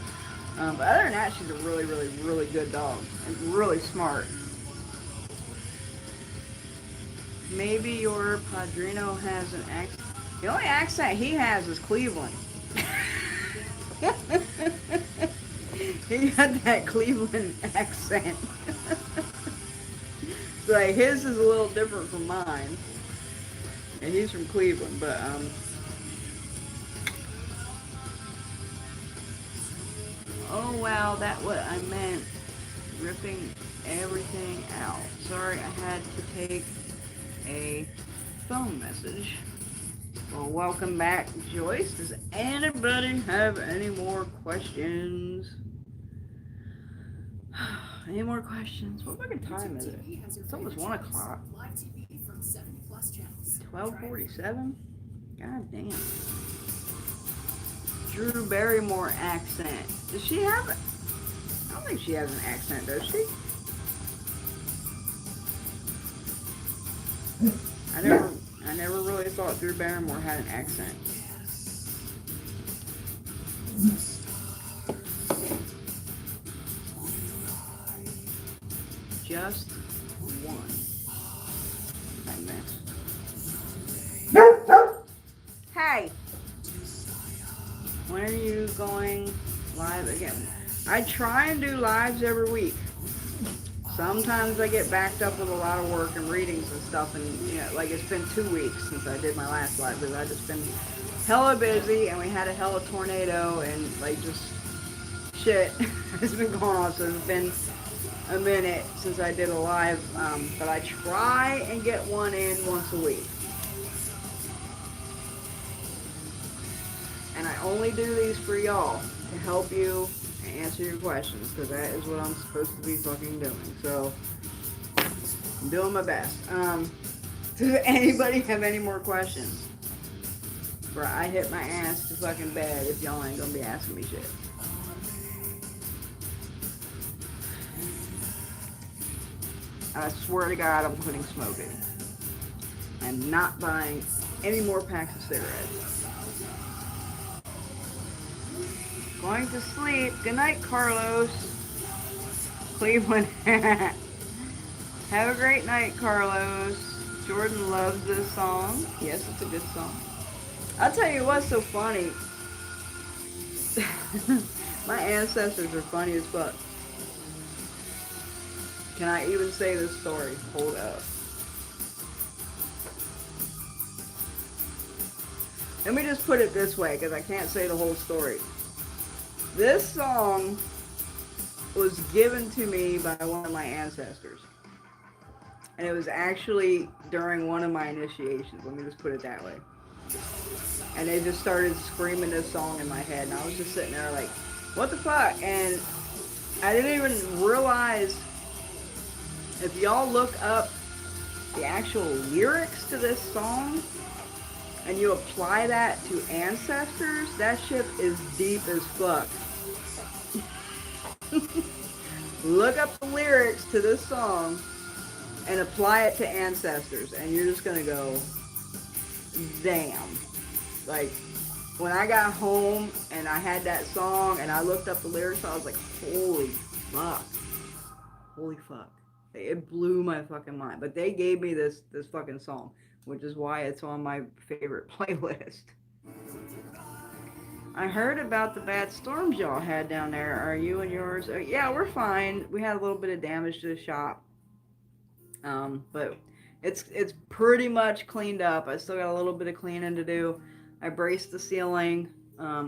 But other than that, she's a really, really, really good dog. And really smart. Maybe your Padrino has an accent. The only accent he has is Cleveland. He got that Cleveland accent. Like, his is a little different from mine. And he's from Cleveland, but, oh, wow, that's what I meant. Ripping everything out. Sorry, I had to take a phone message. Well, welcome back, Joyce. Does anybody have any more questions? Any more questions? What fucking time is it? It's almost 1 o'clock. 12:47? God damn. Drew Barrymore accent. Does she have it? I don't think she has an accent, does she? I never really thought Drew Barrymore had an accent. Just one. I missed. Hey! When are you going live again? I try and do lives every week. Sometimes I get backed up with a lot of work and readings and stuff, and you know, like it's been 2 weeks since I did my last live because I've just been hella busy, and we had a hella tornado and like just shit has been going on, so it's been a minute since I did a live, but I try and get one in once a week. And I only do these for y'all to help you answer your questions, because that is what I'm supposed to be fucking doing. So I'm doing my best. Does anybody have any more questions? Bro, I hit my ass to fucking bed if y'all ain't gonna be asking me shit. I swear to God, I'm quitting smoking. I'm not buying any more packs of cigarettes. Going to sleep. Good night, Carlos. Cleveland. Have a great night, Carlos. Jordan loves this song. Yes, it's a good song. I'll tell you what's so funny. My ancestors are funny as fuck. Can I even say this story? Hold up. Let me just put it this way, because I can't say the whole story. This song was given to me by one of my ancestors. And it was actually during one of my initiations. Let me just put it that way. And they just started screaming this song in my head. And I was just sitting there like, what the fuck? And I didn't even realize, if y'all look up the actual lyrics to this song, and you apply that to ancestors, that shit is deep as fuck. Look up the lyrics to this song and apply it to ancestors, and you're just gonna go, damn. Like, when I got home and I had that song and I looked up the lyrics, I was like, holy fuck. Holy fuck. It blew my fucking mind. But they gave me this fucking song, which is why it's on my favorite playlist. I heard about the bad storms y'all had down there. Are you and yours? Yeah, we're fine. We had a little bit of damage to the shop. But it's pretty much cleaned up. I still got a little bit of cleaning to do. I braced the ceiling,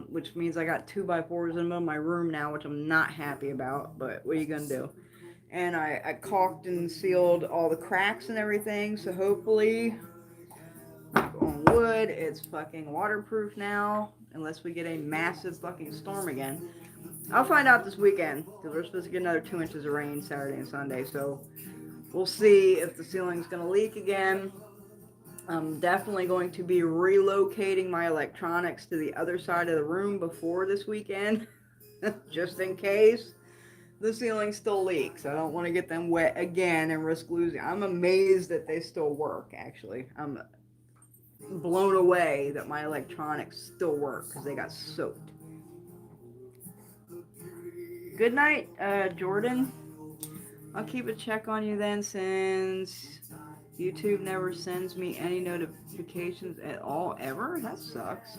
which means I got 2x4s in the middle of my room now, which I'm not happy about, but what are you gonna do? And I caulked and sealed all the cracks and everything, so hopefully, on wood, it's fucking waterproof now, unless we get a massive fucking storm again. I'll find out this weekend, because we're supposed to get another 2 inches of rain Saturday and Sunday, so we'll see if the ceiling's going to leak again. I'm definitely going to be relocating my electronics to the other side of the room before this weekend, just in case the ceiling still leaks. I don't want to get them wet again and risk losing. I'm amazed that they still work, actually. I'm blown away that my electronics still work because they got soaked. Good night, Jordan. I'll keep a check on you then, since YouTube never sends me any notifications at all ever. That sucks.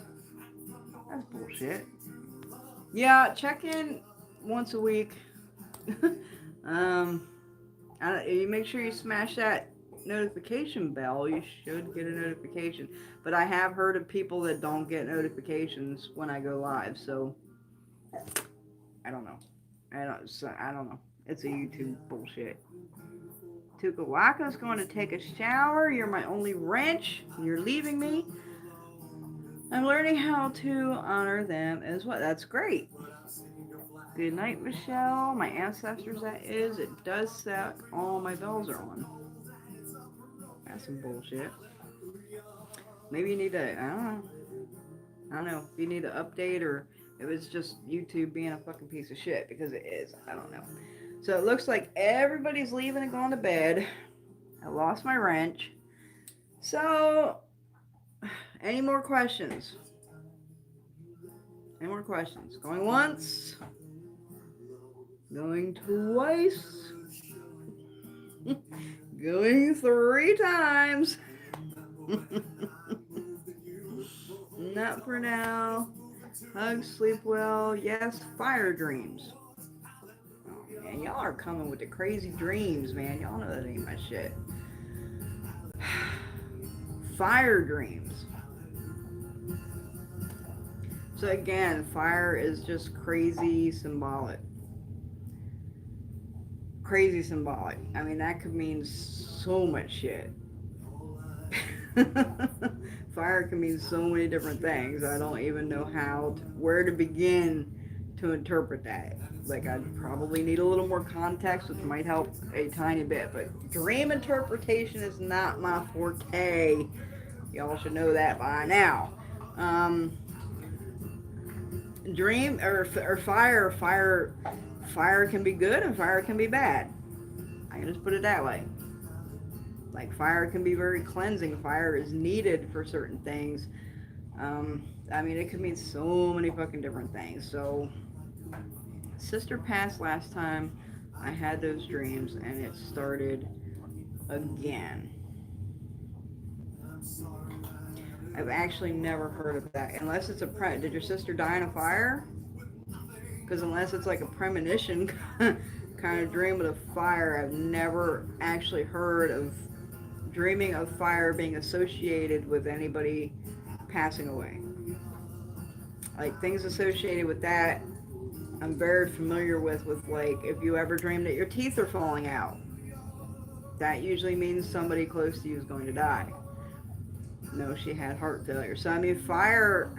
That's bullshit. Yeah, check in once a week. You make sure you smash that notification bell. You should get a notification. But I have heard of people that don't get notifications when I go live, so I don't know. I don't know. It's a YouTube bullshit. Tukawaka's going to take a shower. You're my only wrench. You're leaving me. I'm learning how to honor them as well. That's great. Good night, Michelle. My ancestors, that is. It does set all my bells are on. That's some bullshit. Maybe you need to, I don't know. I don't know if you need to update or if it's just YouTube being a fucking piece of shit, because it is. I don't know. So it looks like everybody's leaving and going to bed. I lost my wrench. So, any more questions? Any more questions? Going once. Going twice. Going 3 times. Not for now. Hugs, sleep well. Yes, fire dreams. Oh, man, y'all are coming with the crazy dreams, man. Y'all know that ain't my shit. Fire dreams. So again, fire is just crazy symbolic. Crazy symbolic. I mean, that could mean so much shit. Fire can mean so many different things. I don't even know where to begin to interpret that. Like, I'd probably need a little more context, which might help a tiny bit. But dream interpretation is not my forte. Y'all should know that by now. Dream or fire can be good and fire can be bad. I can just put it that way. Like, fire can be very cleansing. Fire is needed for certain things. I mean, it could mean so many fucking different things. So, sister passed last time I had those dreams, and it started again. I've actually never heard of that. Unless it's did your sister die in a fire? Because unless it's like a premonition kind of dream with a fire, I've never actually heard of dreaming of fire being associated with anybody passing away. Like, things associated with that, I'm very familiar with like, if you ever dream that your teeth are falling out, that usually means somebody close to you is going to die. No, she had heart failure. So, I mean, fire,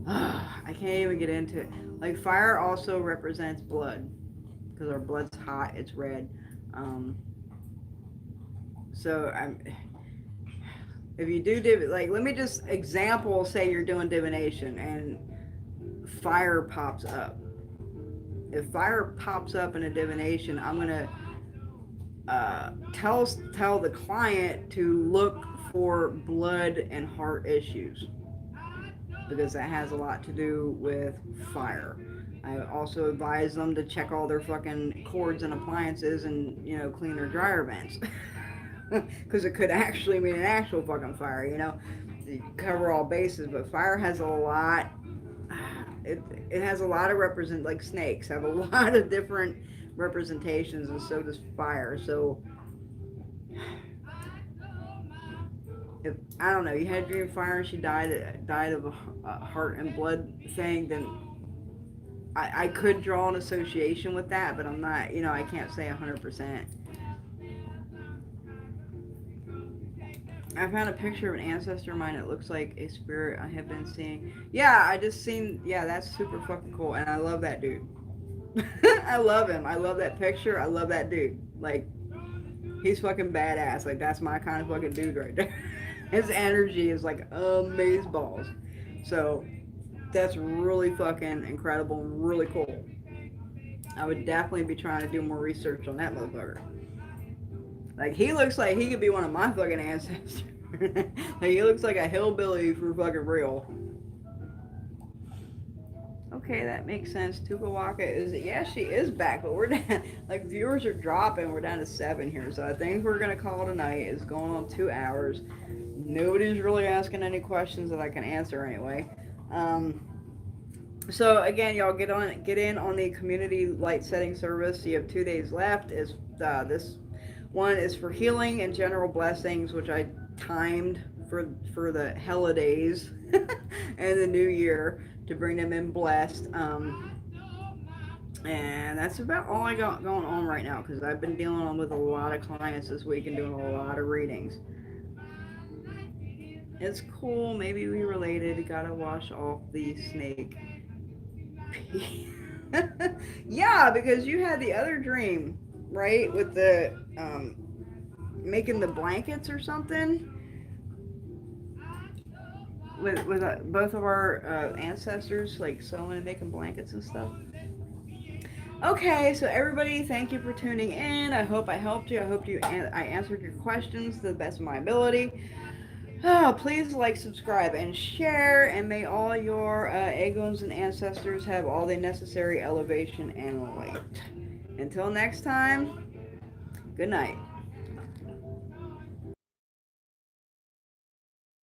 I can't even get into it. Like, fire also represents blood, because our blood's hot, it's red. So, if you do, like, let me just example, say you're doing divination and fire pops up. If fire pops up in a divination, I'm going to tell the client to look for blood and heart issues, because that has a lot to do with fire. I also advise them to check all their fucking cords and appliances and, clean their dryer vents. Because it could actually mean an actual fucking fire, You cover all bases, but fire has a lot, it has a lot of like snakes have a lot of different representations, and so does fire. So, if, I don't know, you had a dream of fire and she died of a heart and blood thing, then I could draw an association with that, but I'm not, I can't say 100%. I found a picture of an ancestor of mine. It looks like a spirit I have been seeing. Yeah, that's super fucking cool, and I love that dude. I love him. I love that picture. I love that dude. Like, he's fucking badass. Like, that's my kind of fucking dude right there. His energy is like amazeballs. So, that's really fucking incredible and really cool. I would definitely be trying to do more research on that motherfucker. Like, he looks like he could be one of my fucking ancestors. Like, he looks like a hillbilly for fucking real. Okay, that makes sense. Tukawaka she is back, but we're down, like, viewers are dropping. We're down to 7 here, so I think we're gonna call tonight. It's going on 2 hours. Nobody's really asking any questions that I can answer anyway. So again, y'all get in on the community light setting service. You have 2 days left. Is this one is for healing and general blessings, which I timed for the holidays and the new year to bring them in blessed. And that's about all I got going on right now because I've been dealing with a lot of clients this week and doing a lot of readings. It's cool. Maybe we related. Gotta wash off the snake. Yeah, because you had the other dream, right? With the making the blankets or something. With both of our ancestors, like sewing and making blankets and stuff. Okay, so everybody, thank you for tuning in. I hope I helped you. I hope I answered your questions to the best of my ability. Oh, please like, subscribe, and share, and may all your Egos and ancestors have all the necessary elevation and light. Until next time, good night.